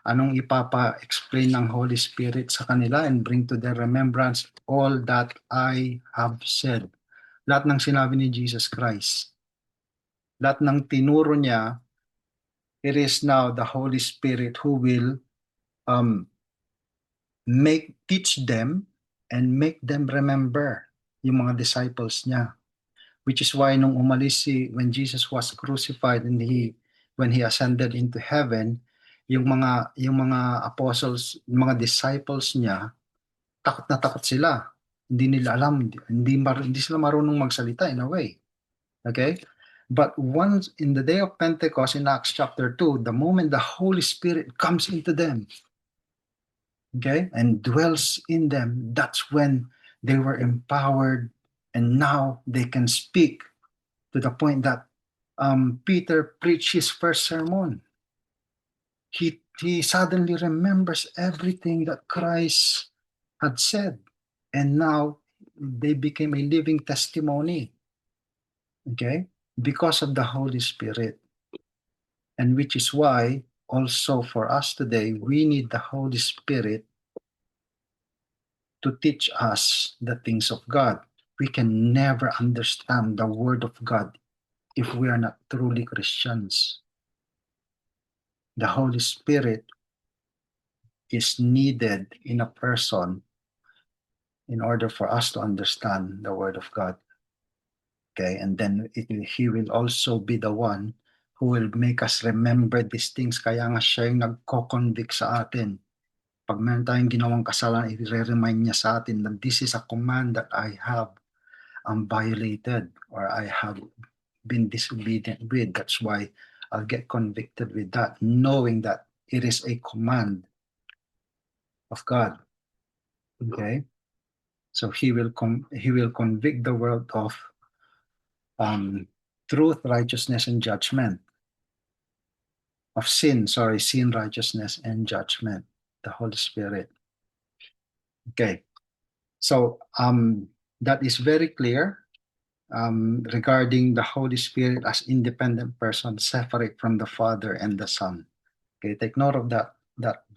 Anong ipapa-explain ng Holy Spirit sa kanila and bring to their remembrance all that I have said. Lahat ng sinabi ni Jesus Christ. Lahat ng tinuro niya, it is now the Holy Spirit who will teach them and make them remember yung mga disciples niya. Which is why nung umalis when Jesus was crucified and when he ascended into heaven, yung mga apostles, mga disciples niya, takot na takot sila. Hindi nila alam, hindi sila marunong magsalita in a way. Okay? But once in the day of Pentecost in Acts chapter 2, the moment the Holy Spirit comes into them, okay, and dwells in them, that's when they were empowered and now they can speak to the point that Peter preached his first sermon. He suddenly remembers everything that Christ had said, and now they became a living testimony. Okay, because of the Holy Spirit, and which is why also for us today we need the Holy Spirit to teach us the things of God. We can never understand the Word of God if we are not truly Christians. The Holy Spirit is needed in a person in order for us to understand the Word of God. Okay, and then He will also be the one who will make us remember these things. Kaya nga siya yung nagko-convict sa atin. Pag meron tayong ginawang kasalanan, i-remind niya sa atin that this is a command that I have violated or I have been disobedient with. That's why I'll get convicted with that, knowing that it is a command of God. Okay, so he will convict the world of truth, righteousness, and judgment. Of sin, righteousness, and judgment. The Holy Spirit. Okay, so that is very clear regarding the Holy Spirit as independent person, separate from the Father and the Son. Okay, take note of that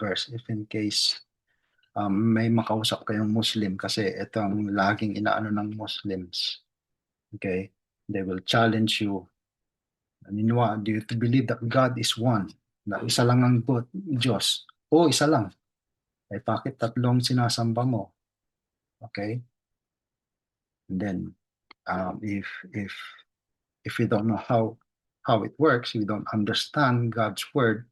verse if in case may makausap kayong Muslim, kasi ito ang laging inaano ng Muslims. Okay, they will challenge you. Do you believe that God is one? Na isa lang ang Diyos? O isa lang. Eh bakit tatlong sinasamba mo? Okay? And then if we don't know how it works, we don't understand God's word,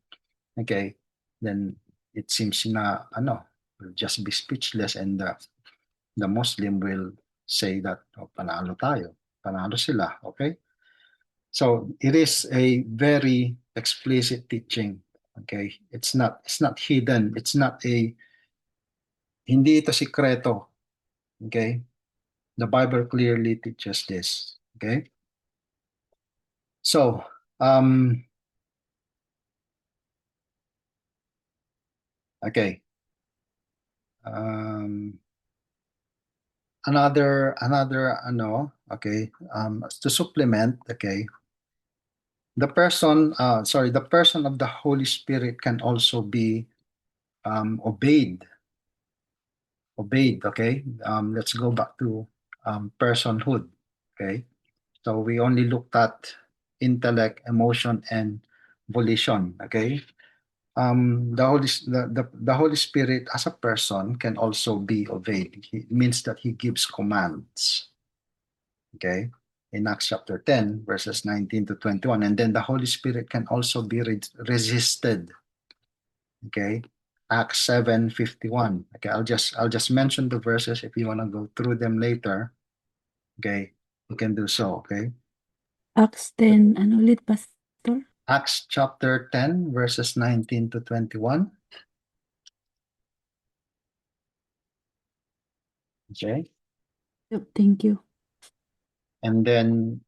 okay, then it seems na we'll just be speechless, and the Muslim will say that panalo tayo, panalo sila, okay? So it is a very explicit teaching, okay? It's not hidden, it's not hindi ito sikreto, okay? The Bible clearly teaches this, okay? So, okay. Another okay, to supplement, okay, the person of the Holy Spirit can also be obeyed, okay. Let's go back to personhood, okay. So we only looked at intellect, emotion, and volition, okay. The Holy Spirit as a person can also be obeyed. It means that he gives commands. Okay, in Acts chapter 10, verses 19 to 21. And then the Holy Spirit can also be resisted. Okay, Acts 7:51. Okay, I'll just mention the verses. If you want to go through them later, okay, you can do so. Okay, Acts 10, ano ulit, Pastor? Acts chapter 10, verses 19 to 21. Okay. Yep, thank you. And then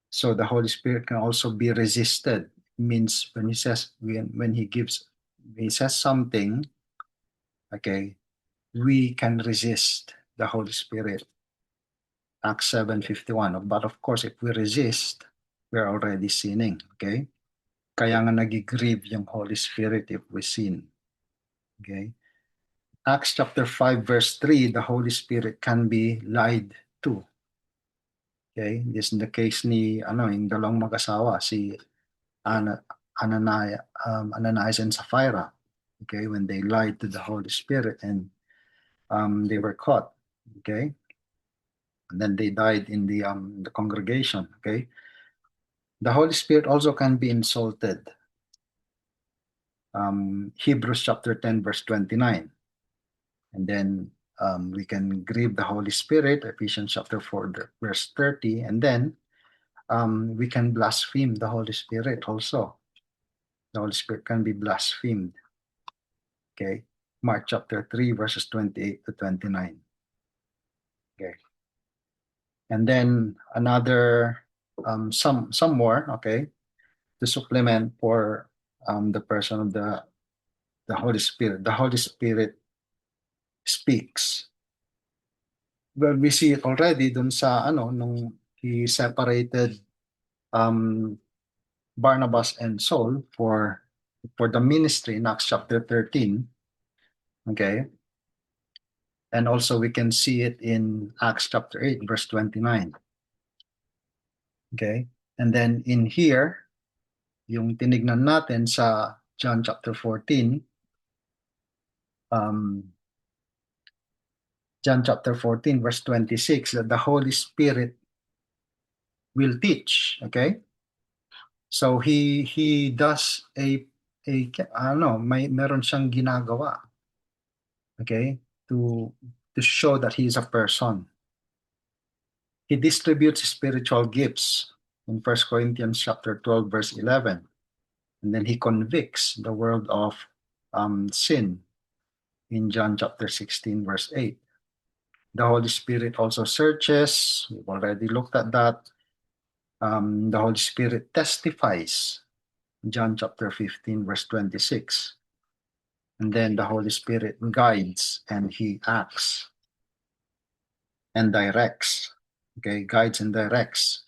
so the Holy Spirit can also be resisted. It means when he says he says something, okay, we can resist the Holy Spirit. Acts 7:51. But of course, if we resist, we're already sinning, okay? Kaya nga nagigrieve yung Holy Spirit if we sin. Okay? Acts chapter 5 verse 3, the Holy Spirit can be lied to. Okay? This is the case ni yung dalawang mag-asawa, si Ananias and Sapphira. Okay, when they lied to the Holy Spirit and they were caught. Okay, and then they died in the congregation. Okay, the Holy Spirit also can be insulted. Hebrews chapter 10 verse 29, and then we can grieve the Holy Spirit. Ephesians chapter 4 verse 30, and then we can blaspheme the Holy Spirit also. The Holy Spirit can be blasphemed. Okay, Mark chapter 3 verses 28 to 29. Okay, and then another some more, okay, to supplement for the person of the Holy Spirit. The Holy Spirit speaks. Well, we see it already dun sa nung he separated Barnabas and Saul for the ministry in Acts chapter 13. Okay, and also we can see it in Acts chapter 8 verse 29. Okay, and then in here, yung tinignan natin sa John chapter 14, John chapter 14 verse 26, that the Holy Spirit will teach. Okay, so he does meron siyang ginagawa, okay, to show that he is a person. He distributes spiritual gifts in 1 Corinthians chapter 12 verse 11, and then he convicts the world of sin in John chapter 16, verse 8. The Holy Spirit also searches. We've already looked at that. The Holy Spirit testifies. John chapter 15, verse 26. And then the Holy Spirit guides and he acts and directs. Okay, guides and directs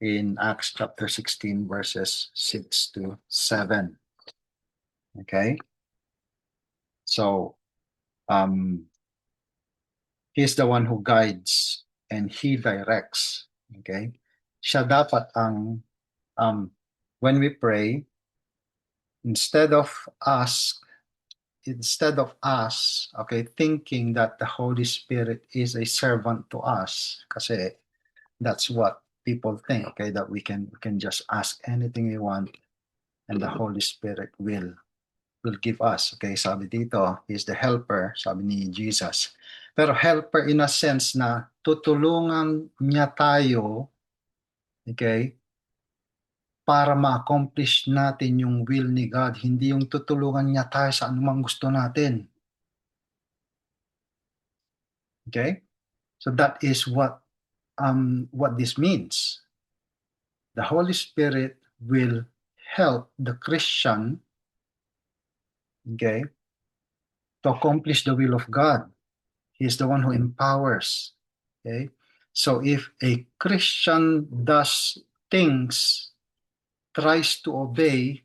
in Acts chapter 16, verses 6 to 7. Okay, so he's the one who guides and he directs. Okay, siya dapat ang when we pray, instead of us, okay, thinking that the Holy Spirit is a servant to us, kasi that's what people think, okay, that we can just ask anything we want and the Holy Spirit will give us. Okay, sabi dito, He's the helper, sabi ni Jesus. Pero helper in a sense na tutulungan niya tayo, okay, para ma-accomplish natin yung will ni God, hindi yung tutulungan niya tayo sa anumang gusto natin. Okay? So that is what this means. The Holy Spirit will help the Christian, okay, to accomplish the will of God. He is the one who empowers. Okay? So if a Christian does things, tries to obey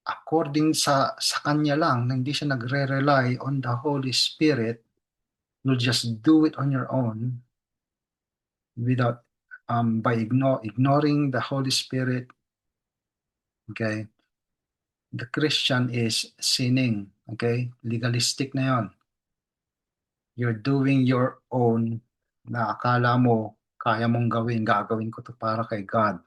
according sa kanya lang, na hindi siya nagre-rely on the Holy Spirit, you'll just do it on your own without by ignoring the Holy Spirit. Okay, the Christian is sinning. Okay, legalistic na yon. You're doing your own, na akala mo kaya mong gagawin ko to para kay God.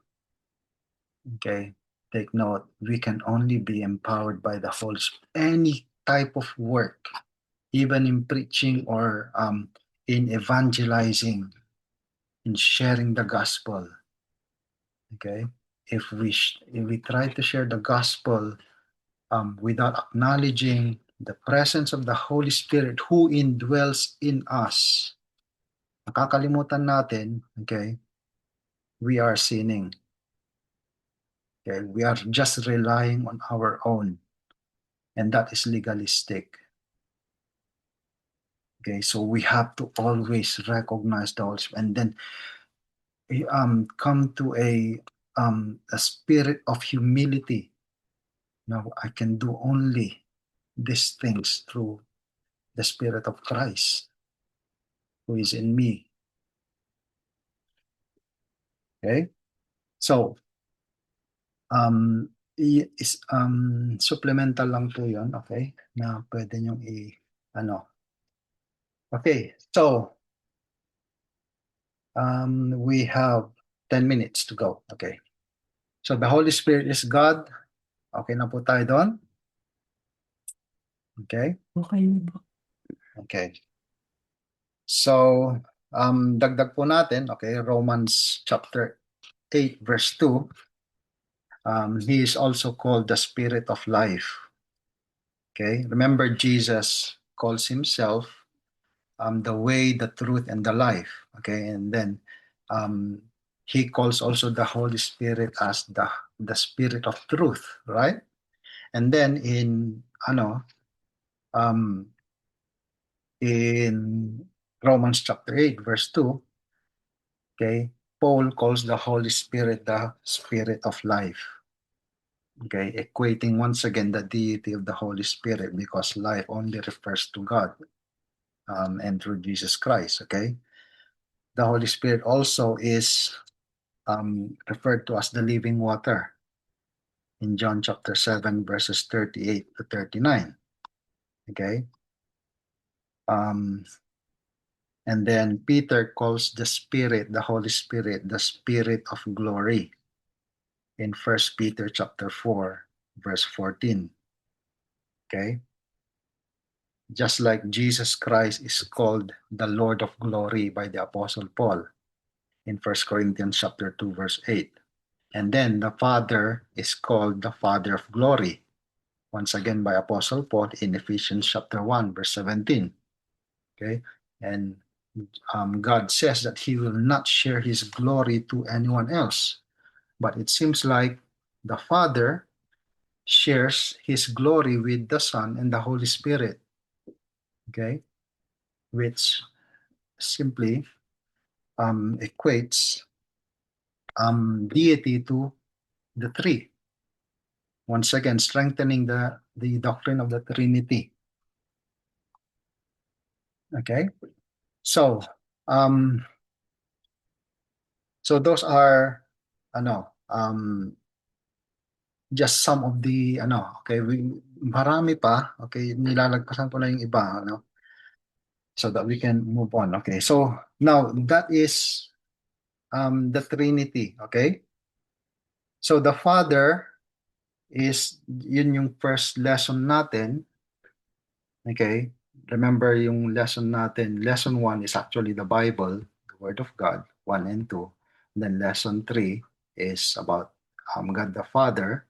Okay, take note, we can only be empowered by the Holy Spirit. Any type of work, even in preaching or in evangelizing, in sharing the gospel. Okay, if we try to share the gospel without acknowledging the presence of the Holy Spirit who indwells in us, nakakalimutan natin, okay, we are sinning. Okay, we are just relying on our own, and that is legalistic. Okay, so we have to always recognize the Holy Spirit, and then come to a spirit of humility. Now I can do only these things through the Spirit of Christ who is in me. Okay, so supplemental lang po yun, okay, na pwede nyong okay, so we have 10 minutes to go. Okay, so the Holy Spirit is God. Okay na po tayo doon? Okay? Okay po. Okay. So, dagdag po natin, okay, Romans chapter 8, verse 2. He is also called the Spirit of life. Okay, remember Jesus calls himself the way, the truth, and the life. Okay, and then he calls also the Holy Spirit as the Spirit of truth, right? And then in Romans chapter 8, verse 2, okay, Paul calls the Holy Spirit the Spirit of life. Okay, equating once again the deity of the Holy Spirit, because life only refers to God and through Jesus Christ. Okay, the Holy Spirit also is referred to as the living water in John chapter 7, verses 38 to 39. Okay, and then Peter calls the Spirit, the Holy Spirit, the Spirit of glory in 1 Peter chapter 4, verse 14. Okay, just like Jesus Christ is called the Lord of glory by the Apostle Paul in 1 Corinthians chapter 2, verse 8. And then the Father is called the Father of glory once again by Apostle Paul in Ephesians chapter 1, verse 17. Okay, and God says that he will not share his glory to anyone else. But it seems like the Father shares his glory with the Son and the Holy Spirit. Okay, which simply equates deity to the three. Once again, strengthening the doctrine of the Trinity. Okay, so so those are just some of the okay, marami pa, okay, nilalagpasan ko na yung iba, so that we can move on. Okay, so now that is the Trinity. Okay, so the Father is, yun yung first lesson natin. Okay, remember yung lesson natin, lesson 1 is actually the Bible, the Word of God, 1 and 2. And then lesson 3 is about God the Father.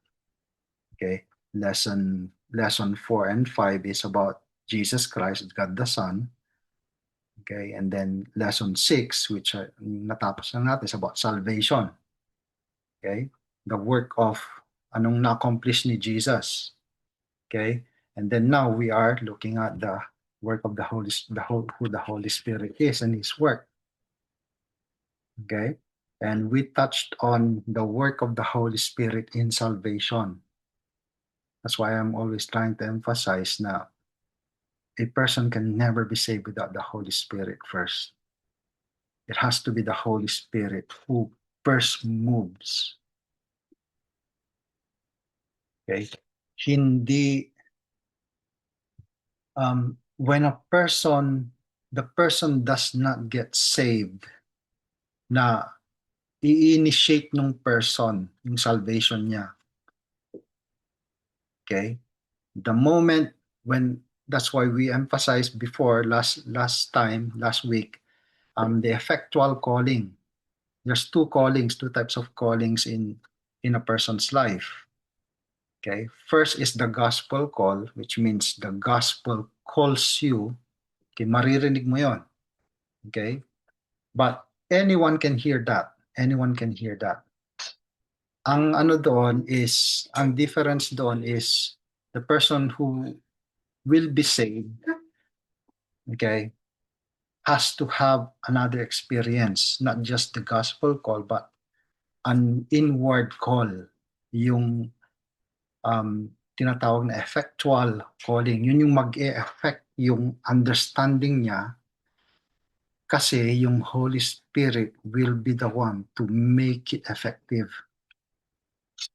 Okay, lesson 4 and 5 is about Jesus Christ, God the Son. Okay, and then lesson 6, which natapos na natin, is about salvation. Okay, the work of anong na-accomplish ni Jesus. Okay, and then now we are looking at the work of who the Holy Spirit is and his work. Okay, and we touched on the work of the Holy Spirit in salvation. That's why I'm always trying to emphasize now, a person can never be saved without the Holy Spirit first. It has to be the Holy Spirit who first moves. Okay? Hindi, when the person does not get saved, na i-initiate ng person yung salvation niya. Okay? The moment when, that's why we emphasized before, last week, the effectual calling. There's two types of callings in a person's life. Okay, first is the gospel call, which means the gospel calls you. Okay, maririnig mo yon. Okay, but anyone can hear that. Anyone can hear that. Ang difference doon is the person who will be saved, okay, has to have another experience, not just the gospel call, but an inward call, yung tinatawag na effectual calling. Yun yung mag-e-affect yung understanding niya, kasi yung Holy Spirit will be the one to make it effective,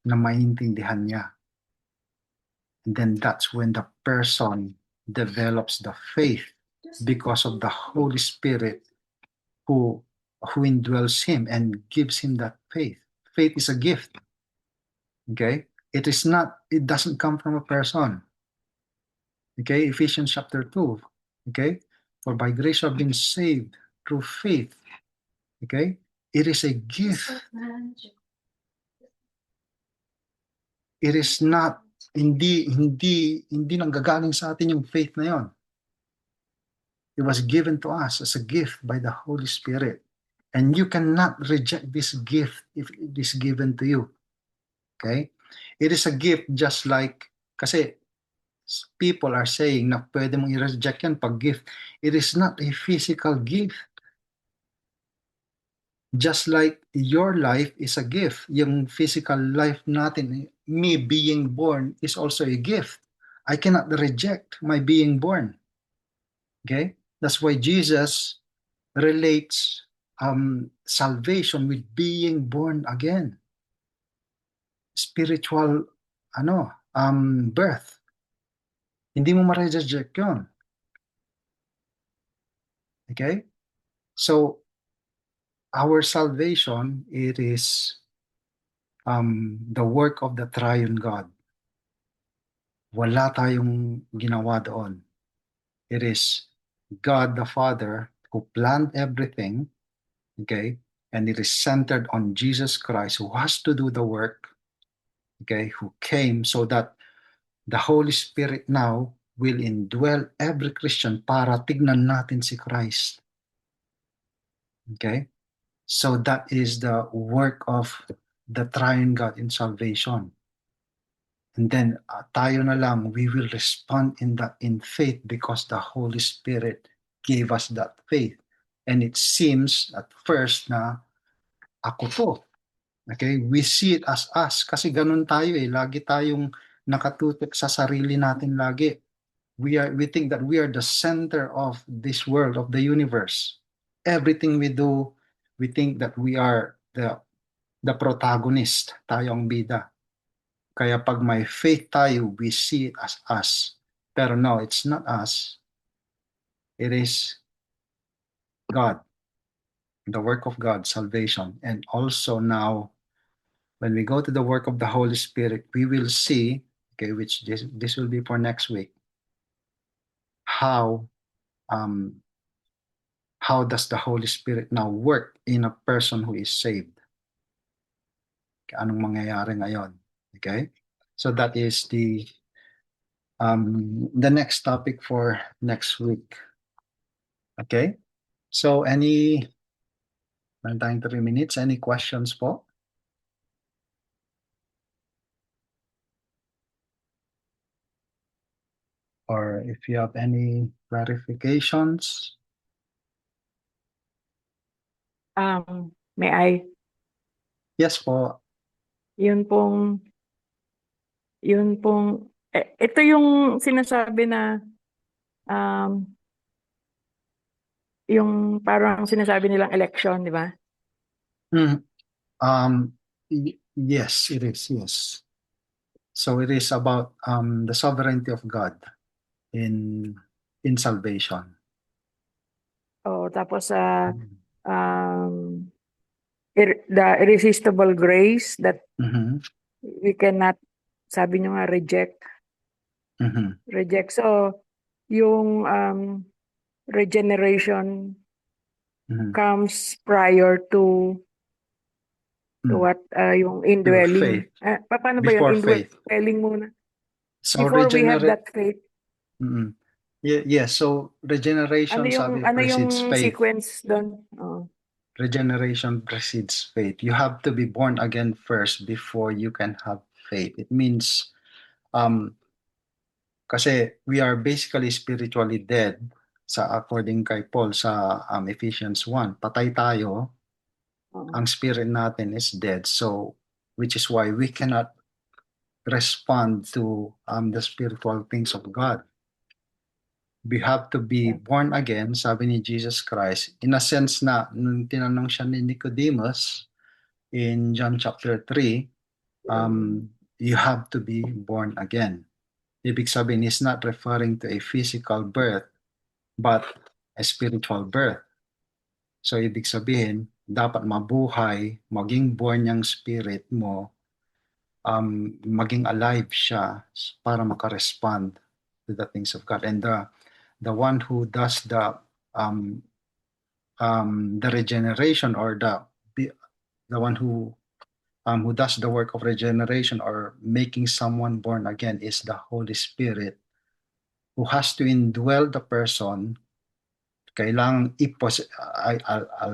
na maintindihan niya. And then that's when the person develops the faith, because of the Holy Spirit who indwells him and gives him that faith. Faith is a gift. Okay? It doesn't come from a person. Okay? Ephesians chapter 2. Okay? For by grace you have been saved through faith. Okay? It is a gift. It is not, hindi nanggagaling sa atin yung faith na yon. It was given to us as a gift by the Holy Spirit. And you cannot reject this gift if it is given to you. Okay? It is a gift, just like, kasi people are saying na pwede mong i-reject yan pag gift. It is not a physical gift. Just like your life is a gift. Yung physical life natin, me being born, is also a gift. I cannot reject my being born. Okay? That's why Jesus relates salvation with being born again. Spiritual birth. Hindi mo ma-reject yun. Okay? So, our salvation, it is the work of the triune God. Wala tayong ginawa doon. It is God the Father who planned everything, okay? And it is centered on Jesus Christ, who has to do the work, okay? Who came so that The Holy Spirit now will indwell every Christian para tignan natin si Christ. Okay? So that is the work of the triune God in salvation. And then tayo na lang, we will respond in faith because the Holy Spirit gave us that faith. And it seems at first na ako to. Okay? We see it as us. Kasi ganun tayo eh. Lagi tayong nakatutok sa sarili natin lagi. We think that we are the center of this world, of the universe. Everything we do, we think that we are the protagonist. Tayo ang bida. Kaya pag may faith tayo, we see it as us. Pero no, it's not us. It is God. The work of God, salvation. And also now, when we go to the work of the Holy Spirit, we will see, okay, which this will be for next week, how does the Holy Spirit now work in a person who is saved? Anong mangyayari ngayon? Okay? So that is the next topic for next week. Okay? So meron tayong 3 minutes. Any questions po? Or if you have any clarifications? May I? Yes po. Yun pong, ito yung sinasabi na, yung parang sinasabi nilang election, di ba? Yes, it is. Yes. So it is about the sovereignty of God in salvation. O tapos the irresistible grace that Mhm. we cannot, sabi nyo nga, reject. Mhm. So, yung regeneration Mhm. comes prior to what, yung indwelling. faith. Paano ba Before yun? faith. Indwelling muna. So Before we have that faith, Yes, so regeneration sabi ano yung precedes faith. sequence doon? Oh. Regeneration precedes faith. You have to be born again first before you can have faith. It means kasi we are basically spiritually dead according kay Paul sa Ephesians 1. Patay tayo. Ang spirit natin is dead. So which is why we cannot respond to the spiritual things of God. We have to be born again, sabi ni Jesus Christ, in a sense na nung tinanong siya ni Nicodemus in John chapter 3, you have to be born again. Ibig sabihin, is not referring to a physical birth, but a spiritual birth. So ibig sabihin, dapat mabuhay, maging born yung spirit mo, maging alive siya para makarespond to the things of God. And the one who does the regeneration, or the one who does the work of regeneration or making someone born again is the Holy Spirit, who has to indwell the person. Kailangan I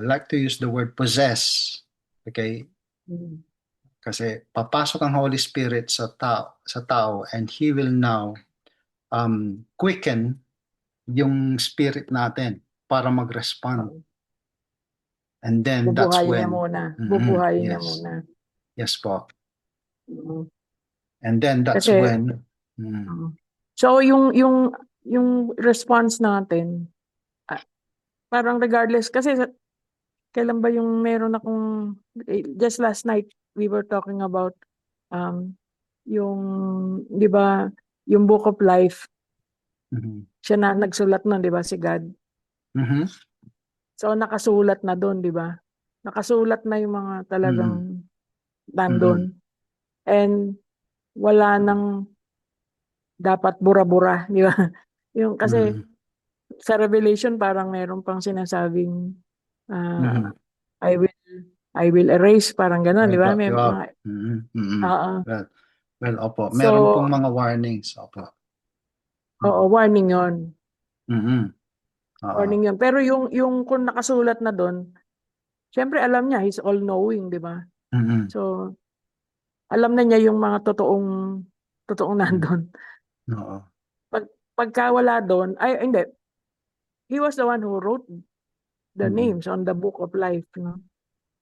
like to use the word possess. Okay? Kasi papasok ang Holy Spirit sa tao and He will now quicken yung spirit natin para mag-respond. And then that's Bubuhayin when niya muna. Bubuhayin niya yes. muna. Yes po. And then that's Kasi, when so yung response natin, parang regardless, kasi kailan ba yung meron akong, just last night we were talking about yung, di ba, yung Book of Life, siya na nagsulat nun, di ba, si God. So nakasulat na doon, di ba? Nakasulat na yung mga talagang nandun. And wala nang dapat bura-bura, di ba? Yung kasi sa Revelation parang meron pang sinasabing I will erase, parang gano'n, di ba? May mga Well, opo. Meron pong So, mga warnings. Opo. oo, warning yon. Mhm. Oo. Warning yun. Pero yung kung nakasulat na doon, syempre alam niya, he's all-knowing, di ba? Mhm. So, alam na niya yung mga totoong nandun. Oo. Pagka wala doon, ay hindi, he was the one who wrote the Mhm. names on the book of life, no?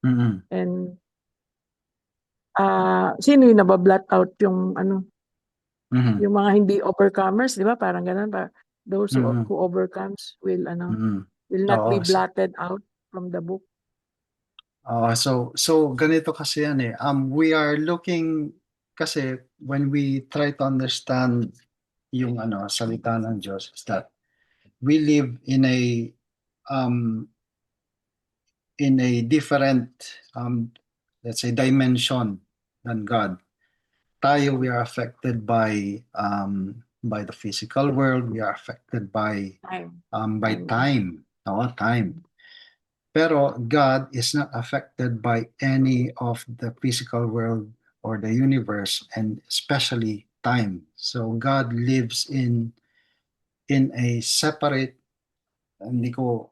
Mhm. And sino yung nabablot out yung Mhm. yung mga hindi overcomers, di ba? Parang ganun pa. Those Mhm. who overcomes will Mhm. will not be Oo. blotted out from the book. So ganito kasi yan eh. We are looking kasi when we try to understand yung salita ng Diyos is that we live um in a different let's say dimension than God. Tayo, we are affected by the physical world, we are affected Time. by time. Oo, time. Pero God is not affected by any of the physical world or the universe, and especially time. So God lives in a separate, hindi ko,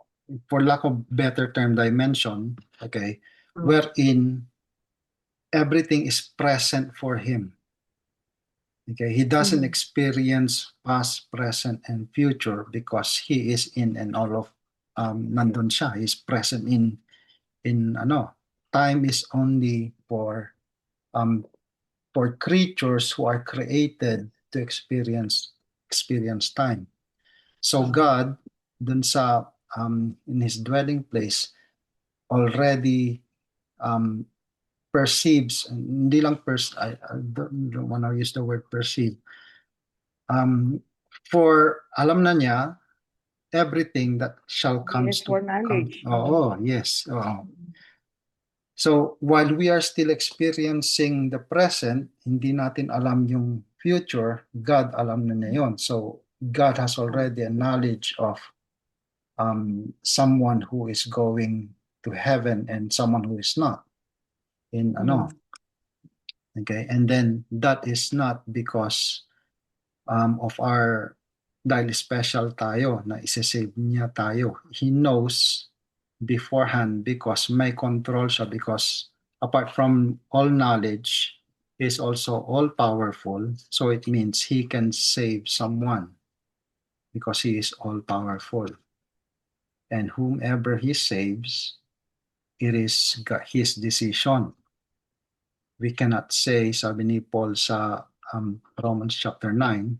for lack of better term, dimension, okay, wherein everything is present for him. Okay, he doesn't experience past, present, and future because he is in and all of nandun siya. He's present in time is only for creatures who are created to experience time. So God, dun sa in his dwelling place, already um, perceives, hindi lang I don't want to use the word perceive. For alam na niya everything that shall comes Yes, to for come. knowledge. Oo, yes. Oo. So while we are still experiencing the present, hindi natin alam yung future, God alam na niya yun. So God has already a knowledge of someone who is going to heaven and someone who is not. Okay, and then that is not because of our dahil special tayo na isa-save niya tayo. He knows beforehand because may control siya, because apart from all knowledge, he is also all powerful. So it means he can save someone because he is all powerful. And whomever he saves, it is his decision. We cannot say, sabi ni Paul sa Romans chapter 9,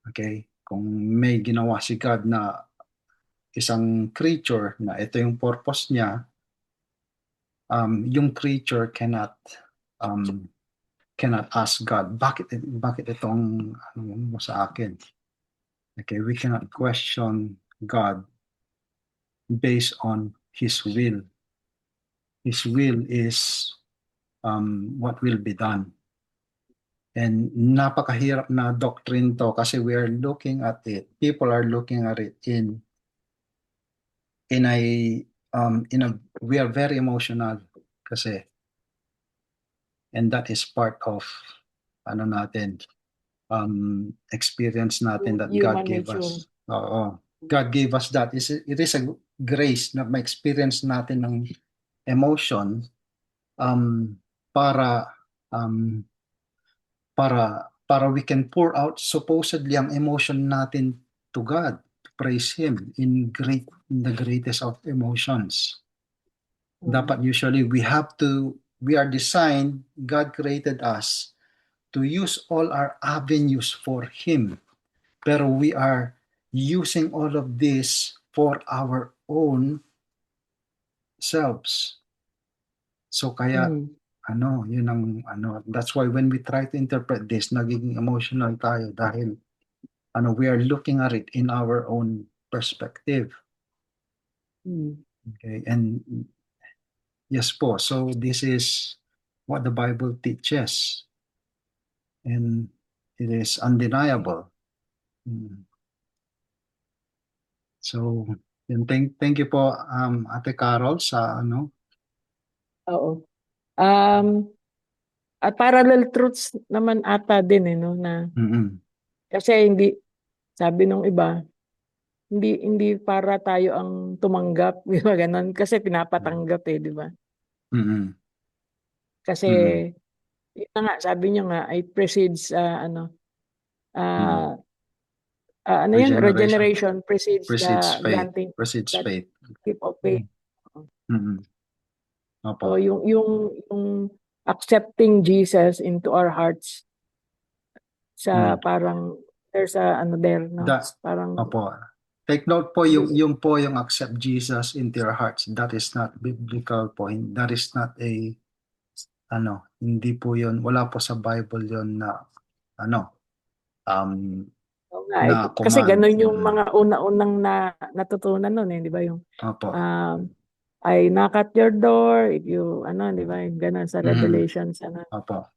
okay, kung may ginawa si God na isang creature na ito yung purpose niya, yung creature um, cannot ask God, bakit itong mo sa akin? Okay, we cannot question God based on His will. His will is what will be done. And napakahirap na doctrine to kasi we are looking at it. People are looking at it in a we are very emotional kasi, and that is part of natin experience natin that God Human gave nature. us. Oo. God gave us that. It is a grace na ma-experience natin ng emotion um, para um, para we can pour out supposedly ang emotion natin to God, to praise Him in the greatest of emotions. Dapat usually we are designed, God created us to use all our avenues for Him. Pero we are using all of this for our own selves. So kaya yun ang that's why when we try to interpret this, nagiging emotional tayo dahil we are looking at it in our own perspective. Okay, and yes po, so this is what the Bible teaches, and it is undeniable. So, thank you po Ate Carol sa Oo. Um, At parallel truths naman ata din no na Mm-mm. kasi hindi sabi nung iba hindi para tayo ang tumanggap, di ba ganon? Kasi pinapatanggap di ba? Mm-mm. Kasi Mm-mm. yun na nga, sabi niya nga, it precedes Mm-mm. ano yun, regeneration precedes the Faith. granting Precedes that faith. gift of faith. Mm-mm. So Opo. yung accepting Jesus into our hearts sa Mm. parang there's a ano there, no? That, Parang opo. Take note po yung accept Jesus into your hearts. That is not biblical po. That is not a hindi po yun. Wala po sa Bible yun na um oo nga, na kasi command. ganun yung mga una-unang natutunan nun di ba? Yung Opo. I knock at your door, if you, di ba, yung ganun sa Revelations, Opo.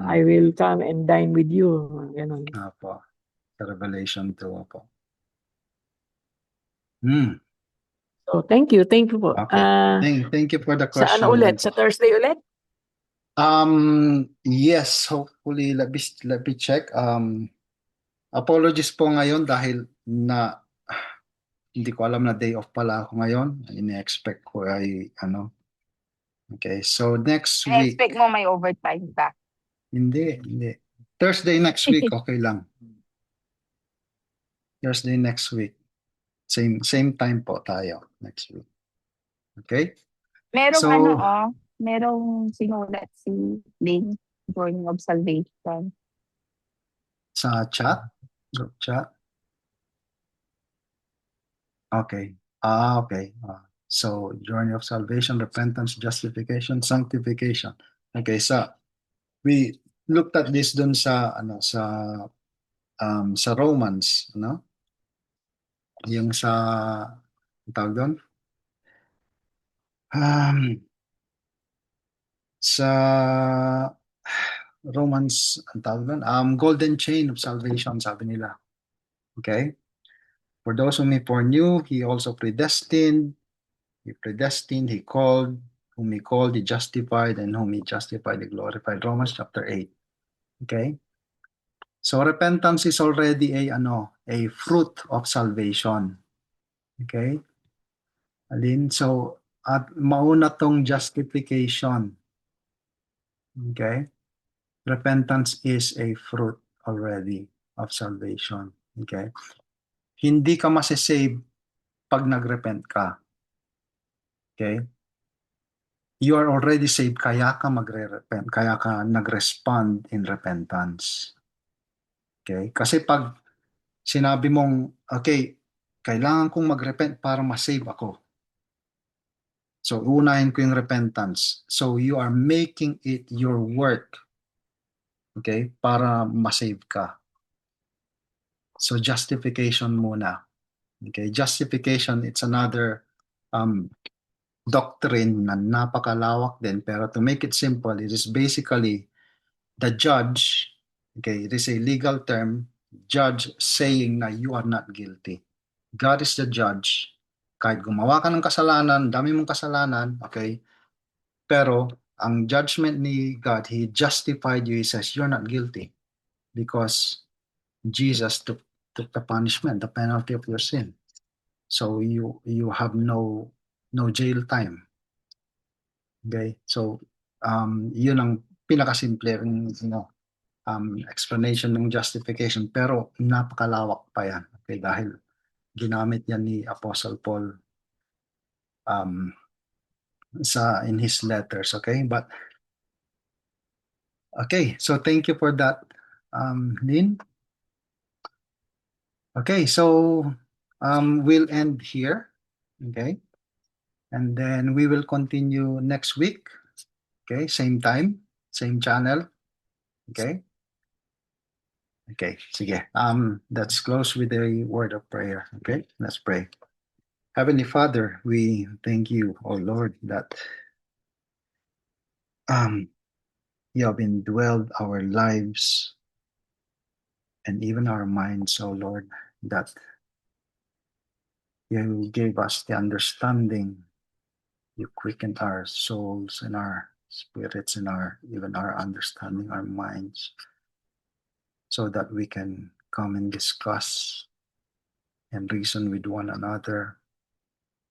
I will come and dine with you, ganun. Opo. Sa Revelation 2, opo. Mm. So, thank you po. Okay. Thank you for the Sa question. ano ulit? Sa Thursday ulit? Yes, hopefully, let me check. Apologies po ngayon dahil hindi ko alam na day off pala ako ngayon. Ini-expect ko ay Okay, so next week. I-expect mo may overtime ka. Hindi. Thursday next week, okay lang. Thursday next week. Same time po tayo next week. Okay? Merong So, merong sinulat si Lynn, Journey of Salvation. sa group chat. Okay. Okay. So, journey of salvation, repentance, justification, sanctification. Okay, so we looked at this dun sa sa Romans, Yung sa ang tawag doon? Sa Romans, ang tawag doon? Golden chain of salvation, sabi nila. Okay? For those whom he foreknew, he also predestined. He predestined, he called, whom he called, he justified, and whom he justified, he glorified. Romans chapter 8. Okay? So repentance is already a fruit of salvation. Okay? Alin? So, at mauna tong justification. Okay? Repentance is a fruit already of salvation. Okay? Hindi ka masisave pag nagrepent ka. Okay? You are already saved, kaya ka magre-repent, kaya ka nag-respond in repentance. Okay? Kasi pag sinabi mong, okay, kailangan kong mag-repent para ma-save ako. So, unahin ko yung repentance. So, you are making it your work. Okay? Para ma-save ka. So, justification muna. Okay? Justification, it's another doctrine na napakalawak din. Pero to make it simple, it is basically the judge, okay, it is a legal term, judge saying na you are not guilty. God is the judge. Kahit gumawa ka ng kasalanan, dami mong kasalanan, okay, pero ang judgment ni God, He justified you. He says, you're not guilty because Jesus took the punishment, the penalty of your sin. So you have no jail time. Okay? So yun ang pinakasimple explanation ng justification, pero napakalawak pa yan. Okay? Dahil ginamit yan ni Apostle Paul in his letters. Okay? But okay, so thank you for that, Lynn. Okay, so we'll end here. Okay, and then we will continue next week. Okay, same time, same channel. Okay. Okay, sige. Let's close with a word of prayer. Okay, let's pray. Heavenly Father, we thank you, oh Lord, that you have indwelled our lives and even our minds, oh Lord, that you gave us the understanding, you quickened our souls and our spirits in even our understanding, our minds, so that we can come and discuss and reason with one another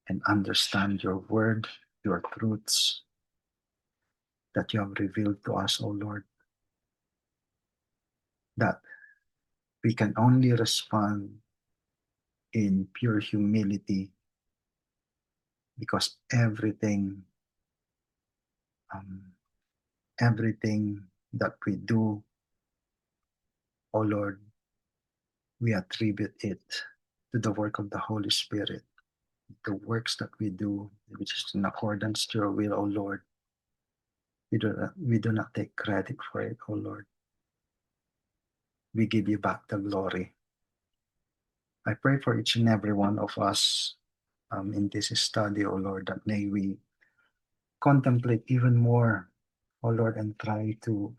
and understand your word, your truths that you have revealed to us, O Lord, that we can only respond in pure humility, because everything that we do, O Lord, we attribute it to the work of the Holy Spirit. The works that we do, which is in accordance to your will, O Lord, we do not take credit for it, O Lord. We give you back the glory. I pray for each and every one of us in this study, O Lord, that may we contemplate even more, O Lord, and try to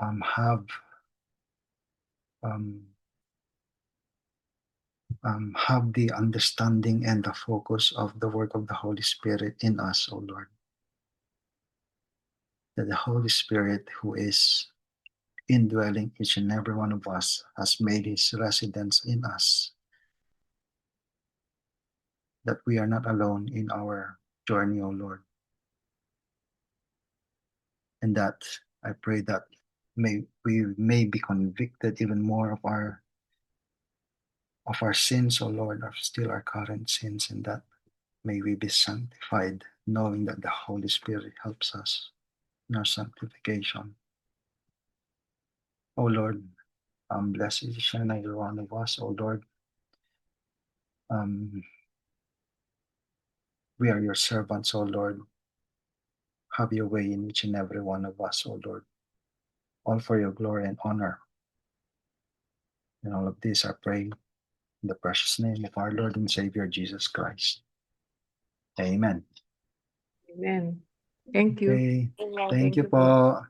have the understanding and the focus of the work of the Holy Spirit in us, O Lord. That the Holy Spirit, who is indwelling each and every one of us, has made his residence in us. That we are not alone in our journey, O Lord. And that I pray that we may be convicted even more of our sins, O Lord, of still our current sins, and that may we be sanctified, knowing that the Holy Spirit helps us in our sanctification. O Lord, bless each and every one of us, O Lord. We are your servants, O Lord. Have your way in each and every one of us, O Lord. All for your glory and honor. And all of this I pray in the precious name of our Lord and Savior, Jesus Christ. Amen. Amen. Thank you. Okay. Amen. Thank you you po. po.